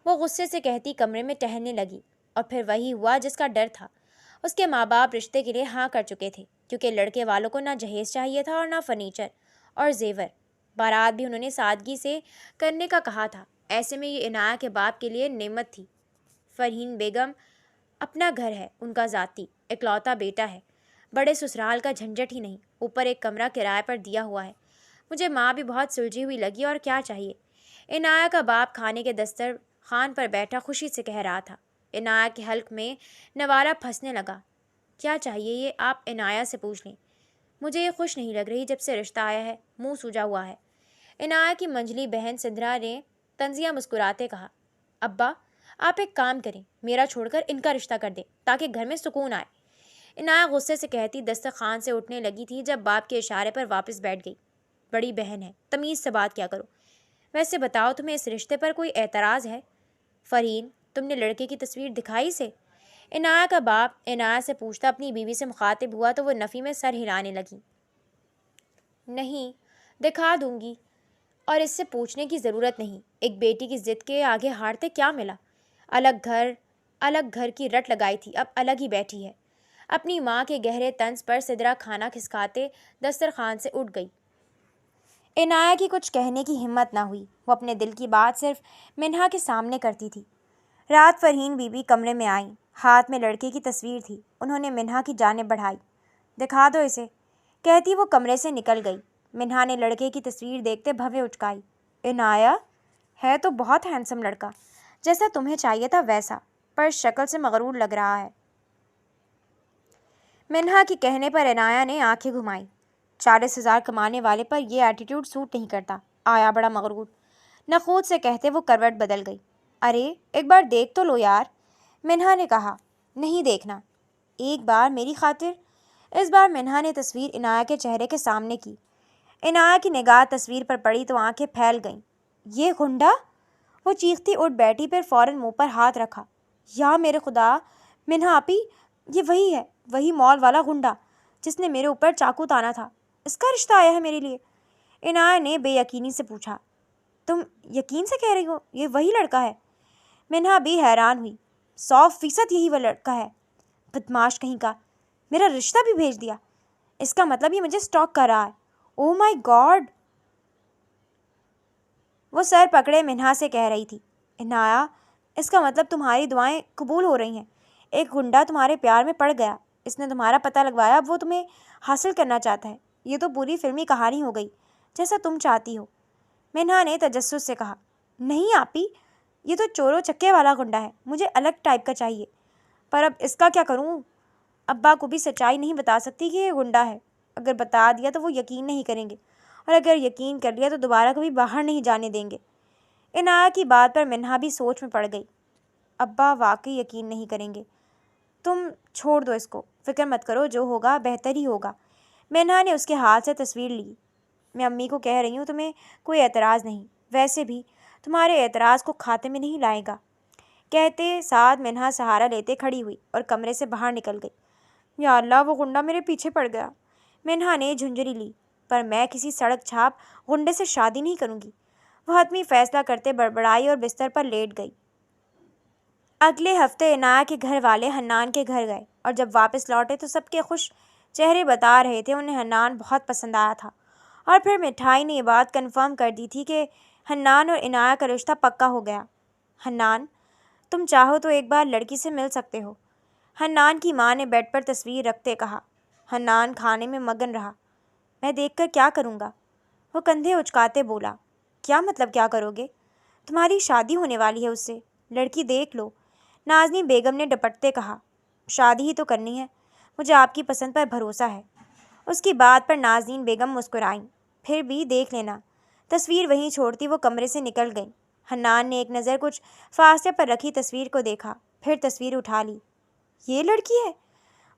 وہ غصے سے کہتی کمرے میں ٹہلنے لگی، اور پھر وہی ہوا جس کا ڈر تھا۔ اس کے ماں باپ رشتے کے لیے ہاں کر چکے تھے، کیونکہ لڑکے والوں کو نہ جہیز چاہیے تھا اور نہ فرنیچر اور زیور۔ بارات بھی انہوں نے سادگی سے کرنے کا کہا تھا۔ ایسے میں یہ عنایہ کے باپ کے لیے نعمت تھی۔ فرحین بیگم اپنا گھر ہے، ان کا ذاتی اکلوتا بیٹا ہے، بڑے سسرال کا جھنجٹ ہی نہیں، اوپر ایک کمرہ کرائے پر دیا ہوا ہے۔ مجھے ماں بھی بہت سلجھی ہوئی لگی، اور کیا چاہیے؟ عنایہ کا باپ کھانے کے دسترخوان پر بیٹھا خوشی سے کہہ رہا تھا۔ عنایہ کے حلق میں نوالہ پھنسنے لگا۔ کیا چاہیے یہ آپ عنایہ سے پوچھ لیں۔ مجھے یہ خوش نہیں لگ رہی جب سے رشتہ آیا ہے، منہ سوجا ہوا ہے۔ عنایہ کی منجلی بہن سدھرا نے طنزیہ مسکراتے کہا، ابا آپ ایک کام کریں، میرا چھوڑ کر ان کا رشتہ کر دیں تاکہ گھر میں سکون آئے۔ عنایہ غصے سے کہتی دسترخوان سے اٹھنے لگی تھی جب باپ کے اشارے پر واپس بیٹھ گئی۔ بڑی بہن ہے، تمیز سے بات کیا کرو۔ ویسے بتاؤ تمہیں اس رشتے پر کوئی اعتراض ہے؟ فرحین، تم نے لڑکے کی تصویر دکھائی اسے؟ عنایہ کا باپ عنایہ سے پوچھتا اپنی بیوی سے مخاطب ہوا تو وہ نفی میں سر ہلانے لگی۔ نہیں، دکھا دوں گی، اور اس سے پوچھنے کی ضرورت نہیں۔ ایک بیٹی کی ضد کے آگے ہارتے کیا ملا؟ الگ گھر کی رٹ لگائی تھی، اب الگ ہی بیٹھی ہے۔ اپنی ماں کے گہرے طنز پر سدرا کھانا کھسکاتے دسترخوان سے اٹھ گئی۔ عنایہ کی کچھ کہنے کی ہمت نہ ہوئی۔ وہ اپنے دل کی بات صرف منہا کے سامنے کرتی تھی۔ رات فرحین بی بی کمرے میں آئیں، ہاتھ میں لڑکے کی تصویر تھی۔ انہوں نے منہا کی جانب بڑھائی۔ دکھا دو اسے، کہتی وہ کمرے سے نکل گئی۔ منہا نے لڑکے کی تصویر دیکھتے بھویں اچکائی۔ عنایہ ہے تو بہت ہینڈسم لڑکا، جیسا تمہیں چاہیے تھا ویسا، پر شکل سے مغرور لگ رہا ہے۔ منہا کے کہنے پر عنایہ نے آنکھیں گھمائیں۔ 40,000 کمانے والے پر یہ ایٹیٹیوڈ سوٹ نہیں کرتا، آیا بڑا مغرور، نخوت سے کہتے وہ کروٹ بدل گئی۔ ارے ایک بار دیکھ تو لو یار، منہا نے کہا۔ نہیں دیکھنا، ایک بار میری خاطر۔ اس بار منہا نے تصویر عنایہ کے چہرے کے سامنے کی۔ عنایہ کی نگاہ تصویر پر پڑی تو آنکھیں پھیل گئیں۔ یہ گنڈا؟ وہ چیختی اٹھ بیٹھی، پھر فوراً منہ پر ہاتھ رکھا۔ یا میرے خدا، منہا آپی، یہ وہی ہے، وہی مال والا گنڈا جس نے میرے اوپر چاقو تانا تھا، اس کا رشتہ آیا ہے میرے لیے؟ عنایہ نے بے یقینی سے پوچھا۔ تم یقین سے کہہ رہی ہو یہ وہی لڑکا ہے؟ منہا بھی حیران ہوئی۔ 100% یہی وہ لڑکا ہے۔ بدماش کہیں کا، میرا رشتہ بھی بھیج دیا، اس کا مطلب یہ مجھے سٹاک کر رہا ہے۔ او مائی گاڈ! وہ سر پکڑے منہا سے کہہ رہی تھی، عنایا، اس کا مطلب تمہاری دعائیں قبول ہو رہی ہیں۔ ایک گنڈا تمہارے پیار میں پڑ گیا، اس نے تمہارا پتہ لگوایا، اب وہ تمہیں حاصل کرنا چاہتا ہے۔ یہ تو پوری فلمی کہانی ہو گئی، جیسا تم چاہتی ہو۔ منہا نے تجسس سے کہا۔ نہیں آپی، یہ تو چورو چکے والا گنڈا ہے، مجھے الگ ٹائپ کا چاہیے۔ پر اب اس کا کیا کروں؟ ابا کو بھی سچائی نہیں بتا سکتی کہ یہ گنڈا ہے۔ اگر بتا دیا تو وہ یقین نہیں کریں گے، اور اگر یقین کر لیا تو دوبارہ کبھی باہر نہیں جانے دیں گے۔ عنایا کی بات پر منہا بھی سوچ میں پڑ گئی۔ ابا واقعی یقین نہیں کریں گے۔ تم چھوڑ دو اس کو، فکر مت کرو، جو ہوگا بہتر ہی ہوگا۔ منہا نے اس کے ہاتھ سے تصویر لی۔ میں امی کو کہہ رہی ہوں، تمہیں کوئی اعتراض نہیں؟ ویسے بھی تمہارے اعتراض کو کھاتے میں نہیں لائے گا۔ کہتے ساتھ منہا سہارا لیتے کھڑی ہوئی اور کمرے سے باہر نکل گئی۔ یا اللہ، وہ گنڈا میرے پیچھے پڑ گیا۔ منہا نے جھنجھری لی۔ پر میں کسی سڑک چھاپ گنڈے سے شادی نہیں کروں گی، وہ حتمی فیصلہ کرتے بڑبڑائی اور بستر پر لیٹ گئی۔ اگلے ہفتے عنایا کے گھر والے حنان کے گھر گئے، اور جب واپس لوٹے تو سب کے خوش چہرے بتا رہے تھے انہیں حنان بہت پسند آیا تھا، اور پھر مٹھائی نے یہ بات کنفرم کر دی تھی کہ حنان اور عنایا کا رشتہ پکا ہو گیا۔ حنان، تم چاہو تو ایک بار لڑکی سے مل سکتے ہو، حنان کی ماں نے بیڈ پر تصویر رکھتے کہا۔ حنان کھانے میں مگن رہا۔ میں دیکھ کر کیا کروں گا؟ وہ کندھے اچکاتے بولا۔ کیا مطلب کیا کرو گے؟ تمہاری شادی ہونے والی ہے اس سے، لڑکی دیکھ لو، نازنین بیگم نے ڈپٹتے کہا۔ شادی ہی تو کرنی ہے، مجھے آپ کی پسند پر بھروسہ ہے۔ اس کی بات پر نازنین بیگم مسکرائیں۔ پھر بھی دیکھ لینا۔ تصویر وہیں چھوڑتی وہ کمرے سے نکل گئیں۔ حنان نے ایک نظر کچھ فاصلے پر رکھی تصویر کو دیکھا، پھر تصویر اٹھا لی۔ یہ لڑکی ہے؟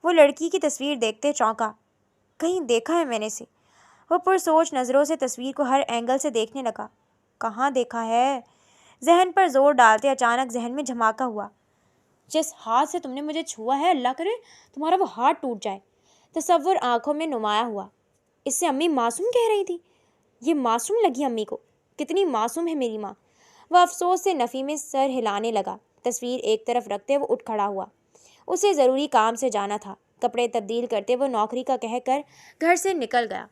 وہ لڑکی کی تصویر دیکھتے چونکا۔ کہیں دیکھا ہے میں نے اسے۔ وہ پرسوچ نظروں سے تصویر کو ہر اینگل سے دیکھنے لگا۔ کہاں دیکھا ہے؟ ذہن پر زور ڈالتے اچانک ذہن میں دھماکہ ہوا۔ جس ہاتھ سے تم نے مجھے چھوا ہے، اللہ کرے تمہارا وہ ہاتھ ٹوٹ جائے۔ تصور آنکھوں میں نمایاں ہوا۔ اس سے امی معصوم کہہ رہی تھی؟ یہ معصوم لگی امی کو؟ کتنی معصوم ہے میری ماں۔ وہ افسوس سے نفی میں سر ہلانے لگا۔ تصویر ایک طرف رکھتے وہ اٹھ کھڑا ہوا۔ اسے ضروری کام سے جانا تھا۔ کپڑے تبدیل کرتے وہ نوکری کا کہہ کر گھر سے نکل گیا۔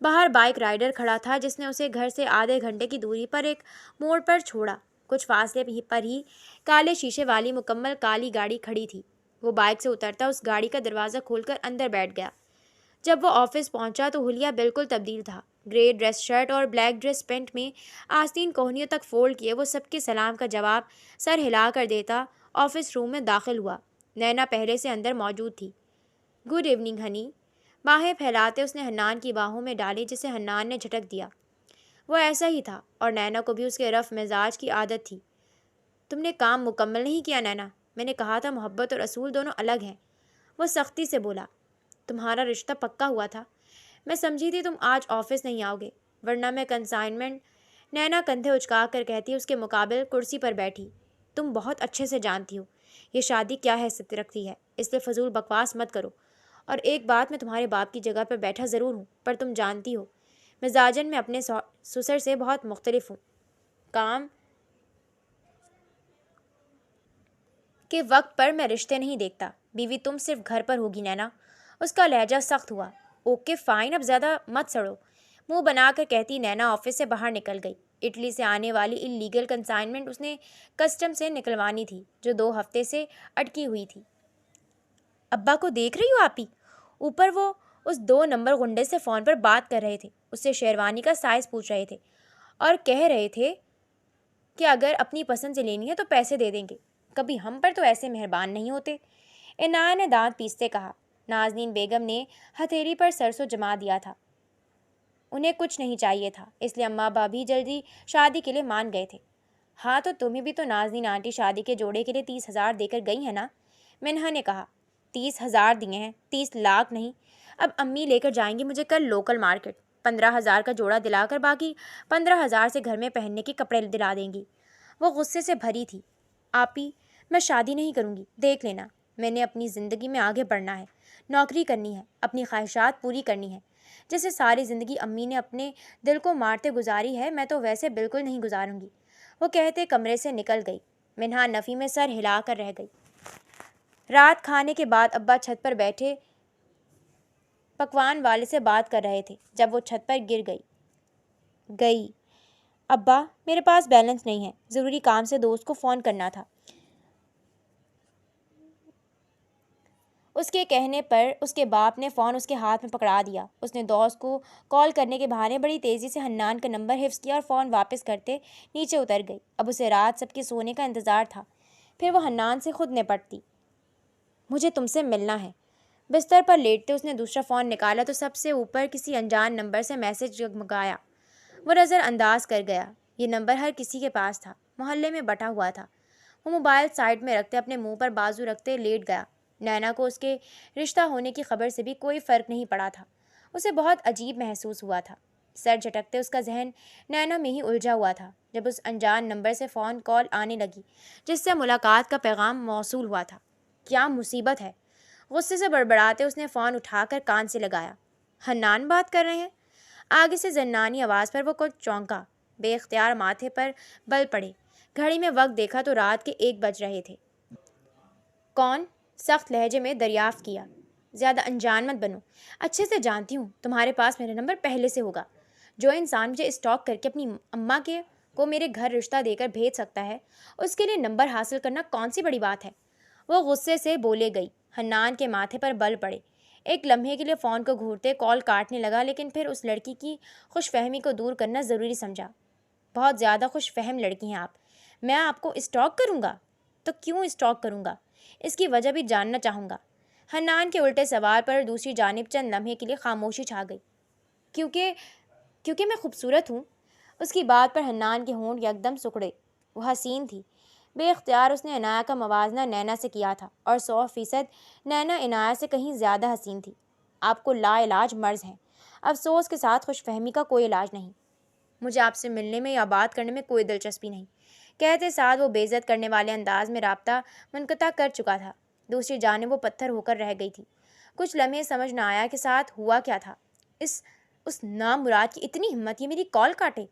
باہر بائک رائڈر کھڑا تھا جس نے اسے گھر سے آدھے گھنٹے کی دوری پر ایک موڑ پر چھوڑا۔ کچھ فاصلے پر ہی کالے شیشے والی مکمل کالی گاڑی کھڑی تھی۔ وہ بائک سے اترتا اس گاڑی کا دروازہ کھول کر اندر بیٹھ گیا۔ جب وہ آفس پہنچا تو حلیہ بالکل تبدیل تھا۔ گرے ڈریس شرٹ اور بلیک ڈریس پینٹ میں آستین کوہنیوں تک فولڈ کیے وہ سب کے سلام کا جواب سر ہلا کر دیتا آفس روم میں داخل ہوا۔ نینا پہلے سے اندر موجود تھی۔ Good evening honey. باہیں پھیلاتے اس نے حنان کی باہوں میں ڈالی جسے حنان نے جھٹک دیا۔ وہ ایسا ہی تھا اور نینا کو بھی اس کے رف مزاج کی عادت تھی۔ تم نے کام مکمل نہیں کیا نینا، میں نے کہا تھا محبت اور اصول دونوں الگ ہیں۔ وہ سختی سے بولا۔ تمہارا رشتہ پکا ہوا تھا، میں سمجھی تھی تم آج آفس نہیں آؤ گے، ورنہ میں کنسائنمنٹ۔ نینا کندھے اچکا کر کہتی اس کے مقابل کرسی پر بیٹھی۔ تم بہت اچھے سے جانتی ہو یہ شادی کیا حیثیت رکھتی ہے، اس لیے فضول بکواس مت کرو۔ اور ایک بات، میں تمہارے باپ کی جگہ پر بیٹھا ضرور ہوں، پر تم جانتی ہو مزاجن میں اپنے سسر سے بہت مختلف ہوں۔ کام کے وقت پر میں رشتے نہیں دیکھتا۔ بیوی تم صرف گھر پر ہوگی نینا۔ اس کا لہجہ سخت ہوا۔ اوکے فائن، اب زیادہ مت سڑو، منہ بنا کر کہتی نینا آفس سے باہر نکل گئی۔ اٹلی سے آنے والی انلیگل کنسائنمنٹ اس نے کسٹم سے نکلوانی تھی جو 2 ہفتے سے اٹکی ہوئی تھی۔ ابا کو دیکھ رہی ہو آپی؟ اوپر وہ اس 2 نمبر گنڈے سے فون پر بات کر رہے تھے، اس سے شیروانی کا سائز پوچھ رہے تھے اور کہہ رہے تھے کہ اگر اپنی پسند سے لینی ہے تو پیسے دے دیں گے۔ کبھی ہم پر تو ایسے مہربان نہیں ہوتے، عنایا نے دانت پیستے کہا۔ نازنین بیگم نے ہتھیلی پر سرسوں جما دیا تھا۔ انہیں کچھ نہیں چاہیے تھا، اس لیے اماں ابا بھی جلدی شادی کے لیے مان گئے تھے۔ ہاں تو تمہیں بھی تو نازنین آنٹی شادی کے جوڑے کے لیے 30,000 دے کر گئی ہیں نا؟ منہا نے کہا۔ 30,000 دیے ہیں، 30 لاکھ نہیں۔ اب امی لے کر جائیں گی مجھے کل لوکل مارکیٹ، 15,000 کا جوڑا دلا کر باقی 15,000 سے گھر میں پہننے کے کپڑے دلا دیں گی۔ وہ غصے سے بھری تھی۔ آپی، میں شادی نہیں کروں گی، دیکھ لینا، میں نے اپنی زندگی میں آگے بڑھنا ہے، نوکری کرنی ہے، اپنی خواہشات پوری کرنی ہے۔ جیسے ساری زندگی امی نے اپنے دل کو مارتے گزاری ہے، میں تو ویسے بالکل نہیں گزاروں گی۔ وہ کہتے کمرے سے نکل گئی۔ منہا نفی میں سر ہلا کر رہ گئی۔ رات کھانے کے بعد ابا چھت پر بیٹھے پکوان والے سے بات کر رہے تھے جب وہ چھت پر گر گئی۔ ابا میرے پاس بیلنس نہیں ہے، ضروری کام سے دوست کو فون کرنا تھا۔ اس کے کہنے پر اس کے باپ نے فون اس کے ہاتھ میں پکڑا دیا۔ اس نے دوست کو کال کرنے کے بہانے بڑی تیزی سے حنان کا نمبر حفظ کیا اور فون واپس کرتے نیچے اتر گئی۔ اب اسے رات سب کے سونے کا انتظار تھا، پھر وہ حنان سے خود نپٹتی۔ مجھے تم سے ملنا ہے۔ بستر پر لیٹتے اس نے دوسرا فون نکالا تو سب سے اوپر کسی انجان نمبر سے میسج جگمگایا۔ وہ نظر انداز کر گیا۔ یہ نمبر ہر کسی کے پاس تھا، محلے میں بٹا ہوا تھا۔ وہ موبائل سائڈ میں رکھتے اپنے منہ پر بازو رکھتے لیٹ گیا۔ نینا کو اس کے رشتہ ہونے کی خبر سے بھی کوئی فرق نہیں پڑا تھا۔ اسے بہت عجیب محسوس ہوا تھا۔ سر جھٹکتے اس کا ذہن نینا میں ہی الجھا ہوا تھا جب اس انجان نمبر سے فون کال آنے لگی جس سے ملاقات کا پیغام موصول ہوا تھا۔ کیا مصیبت ہے؟ غصے سے بڑبڑاتے اس نے فون اٹھا کر کان سے لگایا۔ حنان بات کر رہے ہیں؟ آگے سے زنانی آواز پر وہ کچھ چونکا، بے اختیار ماتھے پر بل پڑے۔ گھڑی میں وقت دیکھا تو رات کے 1 بج رہے تھے۔ کون؟ سخت لہجے میں دریافت کیا۔ زیادہ انجان مت بنو، اچھے سے جانتی ہوں تمہارے پاس میرا نمبر پہلے سے ہوگا۔ جو انسان مجھے اسٹاک کر کے اپنی اماں کو میرے گھر رشتہ دے کر بھیج سکتا ہے، اس کے لیے نمبر حاصل کرنا کون سی بڑی بات ہے؟ وہ غصے سے بولے گئی۔ حنان کے ماتھے پر بل پڑے۔ ایک لمحے کے لیے فون کو گھورتے کال کاٹنے لگا، لیکن پھر اس لڑکی کی خوش فہمی کو دور کرنا ضروری سمجھا۔ بہت زیادہ خوش فہم لڑکی ہیں آپ۔ میں آپ کو اسٹاک کروں گا؟ تو کیوں اسٹاک کروں گا؟ اس کی وجہ بھی جاننا چاہوں گا۔ حنان کے الٹے سوال پر دوسری جانب چند لمحے کے لیے خاموشی چھا گئی۔ کیونکہ میں خوبصورت ہوں۔ اس کی بات پر حنان کے ہونٹ یکدم سکڑے۔ وہ حسین تھی۔ بے اختیار اس نے عنایہ کا موازنہ نینا سے کیا تھا، اور 100% نینا عنایہ سے کہیں زیادہ حسین تھی۔ آپ کو لا علاج مرض ہیں۔ افسوس کے ساتھ خوش فہمی کا کوئی علاج نہیں۔ مجھے آپ سے ملنے میں یا بات کرنے میں کوئی دلچسپی نہیں۔ کہتے ساتھ وہ بے عزت کرنے والے انداز میں رابطہ منقطع کر چکا تھا۔ دوسری جانب وہ پتھر ہو کر رہ گئی تھی۔ کچھ لمحے سمجھ نہ آیا کہ ساتھ ہوا کیا تھا۔ اس نامراد کی اتنی ہمت یہ میری کال کاٹے؟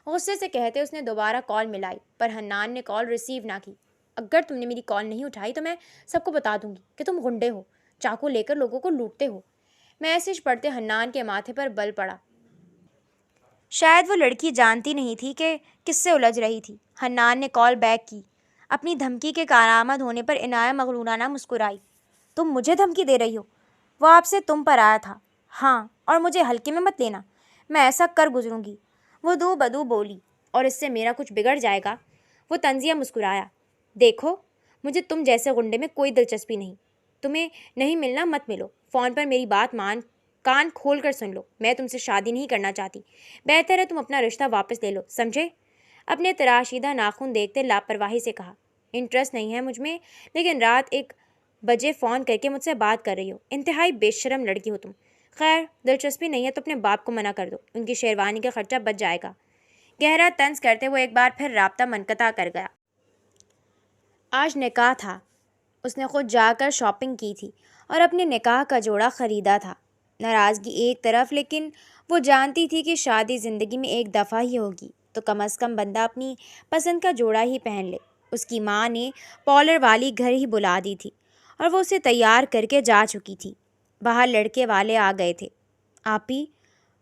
غصے سے کہتے اس نے دوبارہ کال ملائی، پر حنان نے کال ریسیو نہ کی۔ اگر تم نے میری کال نہیں اٹھائی تو میں سب کو بتا دوں گی کہ تم غنڈے ہو، چاقو لے کر لوگوں کو لوٹتے ہو۔ میسج پڑھتے حنان کے ماتھے پر بل پڑا۔ شاید وہ لڑکی جانتی نہیں تھی کہ کس سے الجھ رہی تھی۔ حنان نے کال بیک کی۔ اپنی دھمکی کے کارآمد ہونے پر عنایہ مغرورانہ مسکرائی۔ تم مجھے دھمکی دے رہی ہو؟ وہ آپ سے تم پر آیا تھا۔ ہاں، اور مجھے ہلکے میں مت لینا، میں ایسا کر گزروں گی۔ وہ دو بدو بولی۔ اور اس سے میرا کچھ بگڑ جائے گا؟ وہ طنزیہ مسکرایا۔ دیکھو، مجھے تم جیسے غنڈے میں کوئی دلچسپی نہیں۔ تمہیں نہیں ملنا مت ملو۔ فون پر میری بات کان کھول کر سن لو، میں تم سے شادی نہیں کرنا چاہتی۔ بہتر ہے تم اپنا رشتہ واپس لے لو، سمجھے؟ اپنے تراشیدہ ناخن دیکھتے لاپرواہی سے کہا۔ انٹرسٹ نہیں ہے مجھ میں، لیکن رات 1 بجے فون کر کے مجھ سے بات کر رہی ہو۔ انتہائی بے شرم لڑکی ہو تم۔ خیر، دلچسپی نہیں ہے تو اپنے باپ کو منع کر دو، ان کی شیروانی کا خرچہ بچ جائے گا۔ گہرا طنز کرتے وہ ایک بار پھر رابطہ منقطع کر گیا۔ آج نکاح تھا۔ اس نے خود جا کر شاپنگ کی تھی اور اپنے نکاح کا جوڑا خریدا تھا۔ ناراضگی ایک طرف، لیکن وہ جانتی تھی کہ شادی زندگی میں ایک دفعہ ہی ہوگی، تو کم از کم بندہ اپنی پسند کا جوڑا ہی پہن لے۔ اس کی ماں نے پارلر والی گھر ہی بلا دی تھی اور وہ اسے تیار کر کے جا چکی تھی۔ باہر لڑکے والے آ گئے تھے۔ آپی،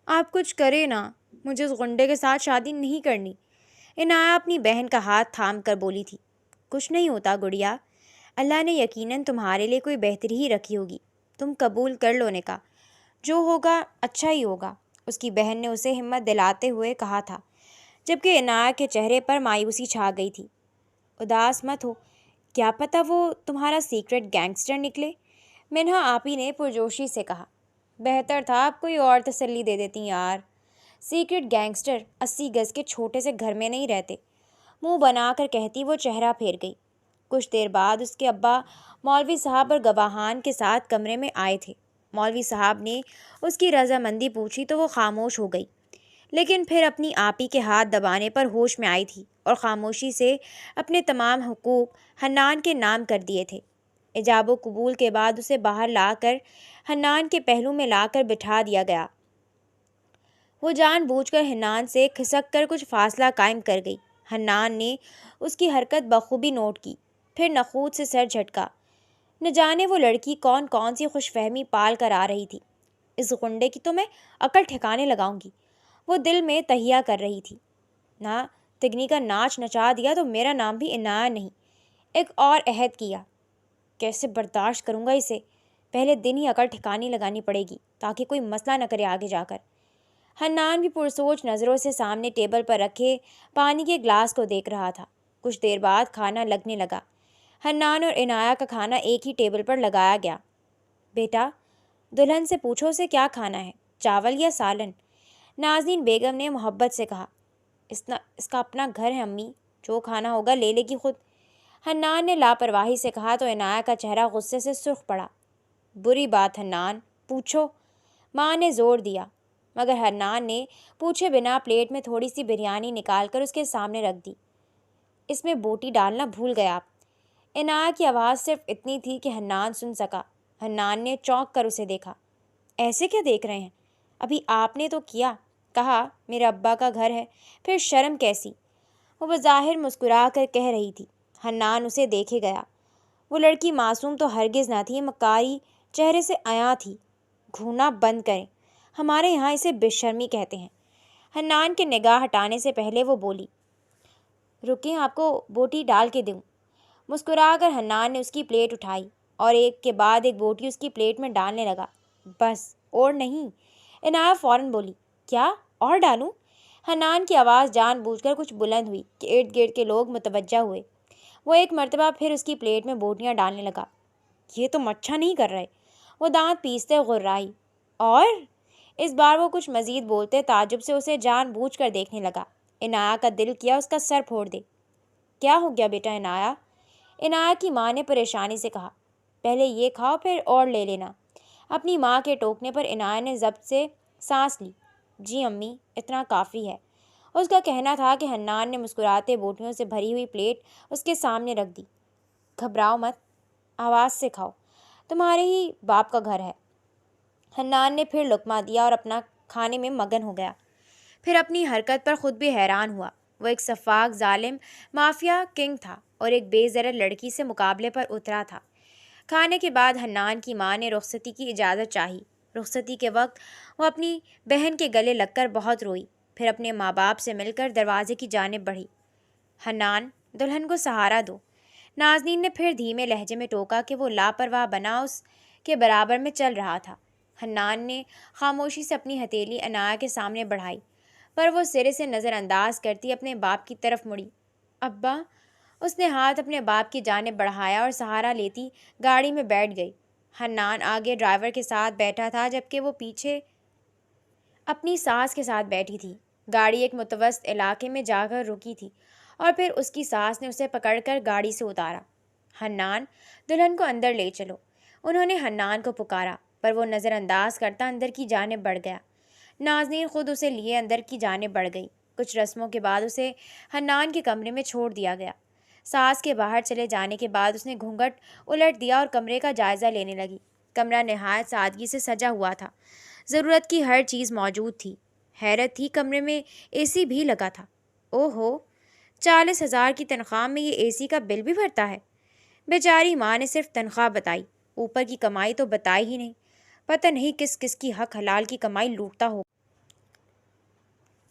آپ کچھ کرے نا، مجھے اس غنڈے کے ساتھ شادی نہیں کرنی۔ عنایہ اپنی بہن کا ہاتھ تھام کر بولی تھی۔ کچھ نہیں ہوتا گڑیا، اللہ نے یقیناً تمہارے لیے کوئی بہتری ہی رکھی ہوگی، تم قبول کر لو نکاح، جو ہوگا اچھا ہی ہوگا، اس کی بہن نے اسے ہمت دلاتے ہوئے کہا تھا، جبکہ عنایہ کے چہرے پر مایوسی چھا گئی تھی۔ اداس مت ہو، کیا پتہ وہ تمہارا سیکرٹ گینگسٹر نکلے، منہا آپی نے پرجوشی سے کہا۔ بہتر تھا آپ کوئی اور تسلی دے دیتی یار۔ سیکرٹ گینگسٹر 80 گز کے چھوٹے سے گھر میں نہیں رہتے، منہ بنا کر کہتی وہ چہرہ پھیر گئی۔ کچھ دیر بعد اس کے ابا مولوی صاحب اور گواہان کے ساتھ کمرے میں آئے تھے۔ مولوی صاحب نے اس کی رضامندی پوچھی تو وہ خاموش ہو گئی، لیکن پھر اپنی آپی کے ہاتھ دبانے پر ہوش میں آئی تھی اور خاموشی سے اپنے تمام حقوق حنان کے نام کر دیے تھے۔ ایجاب و قبول کے بعد اسے باہر لا کر حنان کے پہلو میں لا کر بٹھا دیا گیا۔ وہ جان بوجھ کر حنان سے کھسک کر کچھ فاصلہ قائم کر گئی۔ حنان نے اس کی حرکت بخوبی نوٹ کی، پھر نخوت سے سر جھٹکا۔ نہ جانے وہ لڑکی کون سی خوش فہمی پال کر آ رہی تھی۔ اس غنڈے کی تو میں عقل ٹھکانے لگاؤں گی، وہ دل میں تہیہ کر رہی تھی۔ نہ تگنی کا ناچ نچا دیا تو میرا نام بھی عنایہ نہیں۔ ایک اور عہد کیا، کیسے برداشت کروں گا اسے؟ پہلے دن ہی عقل ٹھکانے لگانی پڑے گی تاکہ کوئی مسئلہ نہ کرے آگے جا کر۔ حنان بھی پرسوچ نظروں سے سامنے ٹیبل پر رکھے پانی کے گلاس کو دیکھ رہا تھا۔ کچھ دیر بعد کھانا لگنے لگا۔ حنان اور عنایہ کا کھانا ایک ہی ٹیبل پر لگایا گیا۔ بیٹا، دلہن سے پوچھو اسے کیا کھانا ہے، چاول یا سالن؟ نازنین بیگم نے محبت سے کہا۔ اس کا اپنا گھر ہے امی، جو کھانا ہوگا لے لے گی خود۔ حنان نے لاپرواہی سے کہا تو عنایہ کا چہرہ غصے سے سرخ پڑا۔ بری بات حنان، پوچھو، ماں نے زور دیا، مگر حنان نے پوچھے بنا پلیٹ میں تھوڑی سی بریانی نکال کر اس کے سامنے رکھ دی۔ اس میں بوٹی ڈالنا بھول گئے آپ۔ عنایہ کی آواز صرف اتنی تھی کہ حنان سن سکا۔ حنان نے چونک کر اسے دیکھا۔ ایسے کیا دیکھ رہے ہیں؟ ابھی آپ نے تو کہا میرے ابا کا گھر ہے، پھر شرم کیسی؟ وہ بظاہر مسکرا کر کہہ رہی تھی۔ حنان اسے دیکھے گیا۔ وہ لڑکی معصوم تو ہرگز نہ تھی، مکاری چہرے سے عیاں تھی۔ گھورنا بند کریں، ہمارے یہاں اسے بے شرمی کہتے ہیں۔ حنان کے نگاہ ہٹانے سے پہلے وہ بولی، رکیں آپ کو بوٹی ڈال کے دوں۔ مسکرا کر حنان نے اس کی پلیٹ اٹھائی اور ایک کے بعد ایک بوٹی اس کی پلیٹ میں ڈالنے لگا۔ بس اور نہیں۔ عنایہ فوراً بولی، کیا اور ڈالوں؟ حنان کی آواز جان بوجھ کر کچھ بلند ہوئی کہ ارد گرد کے لوگ متوجہ ہوئے۔ وہ ایک مرتبہ پھر اس کی پلیٹ میں بوٹیاں ڈالنے لگا۔ یہ تو اچھا نہیں کر رہے۔ وہ دانت پیستے غرائی۔ اور اس بار وہ کچھ مزید بولتے تعجب سے اسے جان بوجھ کر دیکھنے لگا۔ عنایہ کا دل کیا اس کا سر پھوڑ دے۔ کیا ہو گیا بیٹا عنایہ؟ عنایہ کی ماں نے پریشانی سے کہا۔ پہلے یہ کھاؤ پھر اور لے لینا۔ اپنی ماں کے ٹوکنے پر عنایہ نے ضبط سے سانس لی۔ جی امی، اتنا کافی ہے۔ اس کا کہنا تھا کہ حنان نے مسکراتے بوٹیوں سے بھری ہوئی پلیٹ اس کے سامنے رکھ دی۔ گھبراؤ مت، آواز سے کھاؤ، تمہارے ہی باپ کا گھر ہے۔ حنان نے پھر لقمہ دیا اور اپنا کھانے میں مگن ہو گیا۔ پھر اپنی حرکت پر خود بھی حیران ہوا۔ وہ ایک سفاک ظالم مافیا کنگ تھا اور ایک بے ضرر لڑکی سے مقابلے پر اترا تھا۔ کھانے کے بعد حنان کی ماں نے رخصتی کی اجازت چاہی۔ رخصتی کے وقت وہ اپنی بہن کے گلے لگ کر بہت روئی، پھر اپنے ماں باپ سے مل کر دروازے کی جانب بڑھی۔ حنان، دلہن کو سہارا دو۔ نازنین نے پھر دھیمے لہجے میں ٹوکا کہ وہ لاپرواہ بنا اس کے برابر میں چل رہا تھا۔ حنان نے خاموشی سے اپنی ہتھیلی عنایہ کے سامنے بڑھائی، پر وہ سرے سے نظر انداز کرتی اپنے باپ کی طرف مڑی۔ ابا، اس نے ہاتھ اپنے باپ کی جانب بڑھایا اور سہارا لیتی گاڑی میں بیٹھ گئی۔ حنان آگے ڈرائیور کے ساتھ بیٹھا تھا جبکہ وہ پیچھے اپنی ساس کے ساتھ بیٹھی تھی۔ گاڑی ایک متوسط علاقے میں جا کر رکی تھی اور پھر اس کی ساس نے اسے پکڑ کر گاڑی سے اتارا۔ حنان، دلہن کو اندر لے چلو۔ انہوں نے حنان کو پکارا، پر وہ نظر انداز کرتا اندر کی جانب بڑھ گیا۔ نازنین خود اسے لیے اندر کی جانب بڑھ گئی۔ کچھ رسموں کے بعد اسے حنان کے کمرے میں چھوڑ دیا گیا۔ ساس کے باہر چلے جانے کے بعد اس نے گھونگھٹ الٹ دیا اور کمرے کا جائزہ لینے لگی۔ کمرہ نہایت سادگی سے سجا ہوا تھا۔ ضرورت کی ہر چیز موجود تھی۔ حیرت تھی، کمرے میں اے سی بھی لگا تھا۔ او ہو، 40,000 کی تنخواہ میں یہ اے سی کا بل بھی بھرتا ہے؟ بیچاری ماں نے صرف تنخواہ بتائی، اوپر کی کمائی تو بتائی ہی نہیں۔ پتہ نہیں کس کس کی حق حلال کی کمائی لوٹتا ہو۔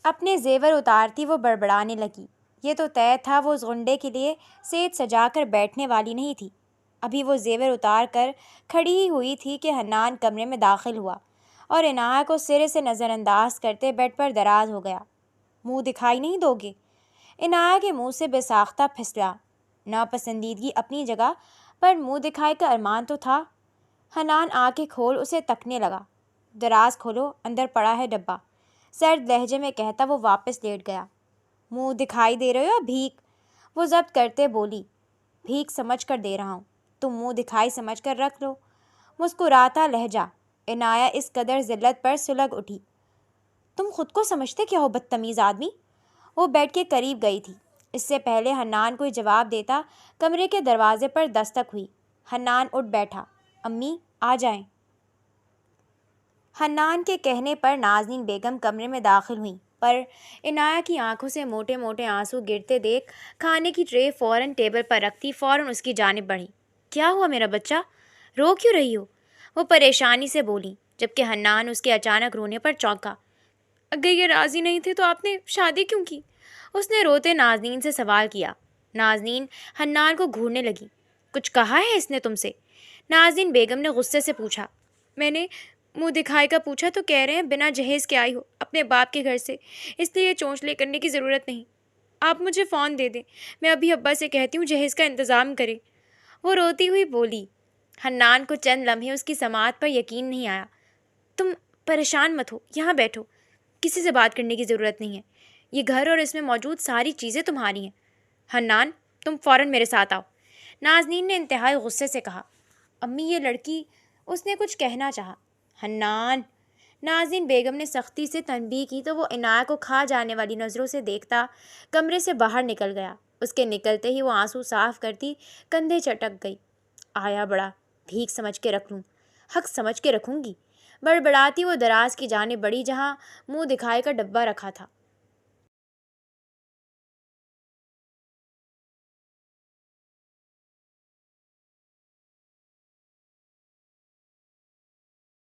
اپنے زیور اتارتی وہ بڑبڑانے لگی۔ یہ تو طے تھا وہ اس غنڈے کے لیے سیج سجا کر بیٹھنے والی نہیں تھی۔ ابھی وہ زیور اتار کر کھڑی ہی ہوئی تھی کہ حنان کمرے میں داخل ہوا اور عنایہ کو سرے سے نظر انداز کرتے بیڈ پر دراز ہو گیا۔ منہ دکھائی نہیں دو گے؟ عنایہ کے منہ سے بے ساختہ پھسلا۔ ناپسندیدگی اپنی جگہ، پر منہ دکھائی کا ارمان تو تھا۔ حنان آنکھیں کھول اسے تکنے لگا۔ دراز کھولو، اندر پڑا ہے ڈبہ، سرد لہجے میں کہتا وہ واپس لیٹ گیا۔ منہ دکھائی دے رہے ہو یا بھیک؟ وہ ضبط کرتے بولی۔ بھیک سمجھ کر دے رہا ہوں، تم منہ دکھائی سمجھ کر رکھ لو۔ مسکراتا لہجہ۔ عنایہ اس قدر ذلت پر سلگ اٹھی۔ تم خود کو سمجھتے کیا ہو بدتمیز آدمی؟ وہ بیڈ کے قریب گئی تھی۔ اس سے پہلے حنان کوئی جواب دیتا کمرے کے دروازے پر دستک ہوئی۔ حنان اٹھ بیٹھا۔ امی، آ جائیں۔ حنان کے کہنے پر نازنین بیگم کمرے میں داخل ہوئیں، پر عنایہ کی آنکھوں سے موٹے موٹے آنسو گرتے دیکھ کھانے کی ٹرے فوراً ٹیبل پر رکھتی فوراً اس کی جانب بڑھی۔ کیا ہوا میرا بچہ؟ رو کیوں رہی ہو؟ وہ پریشانی سے بولی، جبکہ حنان اس کے اچانک رونے پر چونکا۔ اگر یہ راضی نہیں تھے تو آپ نے شادی کیوں کی؟ اس نے روتے نازنین سے سوال کیا۔ نازنین حنان کو گھورنے لگی۔ کچھ کہا ہے اس نے تم سے؟ نازنین بیگم نے غصے سے پوچھا۔ میں نے منہ دکھائے کا پوچھا تو کہہ رہے ہیں بنا جہیز کے آئی ہو اپنے باپ کے گھر سے، اس لیے یہ چونچلے کرنے کی ضرورت نہیں۔ آپ مجھے فون دے دیں، میں ابھی ابا سے کہتی ہوں جہیز کا انتظام کریں۔ وہ روتی ہوئی بولی۔ حنان کو چند لمحے اس کی سماعت پر یقین نہیں آیا۔ تم پریشان مت ہو، یہاں بیٹھو، کسی سے بات کرنے کی ضرورت نہیں ہے، یہ گھر اور اس میں موجود ساری چیزیں تمہاری ہیں۔ حنان تم فوراً میرے ساتھ آؤ، نازنین نے انتہائی غصے سے کہا۔ امی یہ لڑکی، اس نے کچھ کہنا چاہا۔ حنان، نازنین بیگم نے سختی سے تنبیہ کی تو وہ عنایہ کو کھا جانے والی نظروں سے دیکھتا کمرے سے باہر نکل گیا۔ اس کے نکلتے ہی وہ آنسو صاف کرتی کندھے چٹک گئی۔ آیا بڑا، بھیک سمجھ کے رکھ لوں، حق سمجھ کے رکھوں گی۔ بڑبڑاتی وہ دراز کی جانب بڑھی جہاں منہ دکھائے کا ڈبہ رکھا تھا۔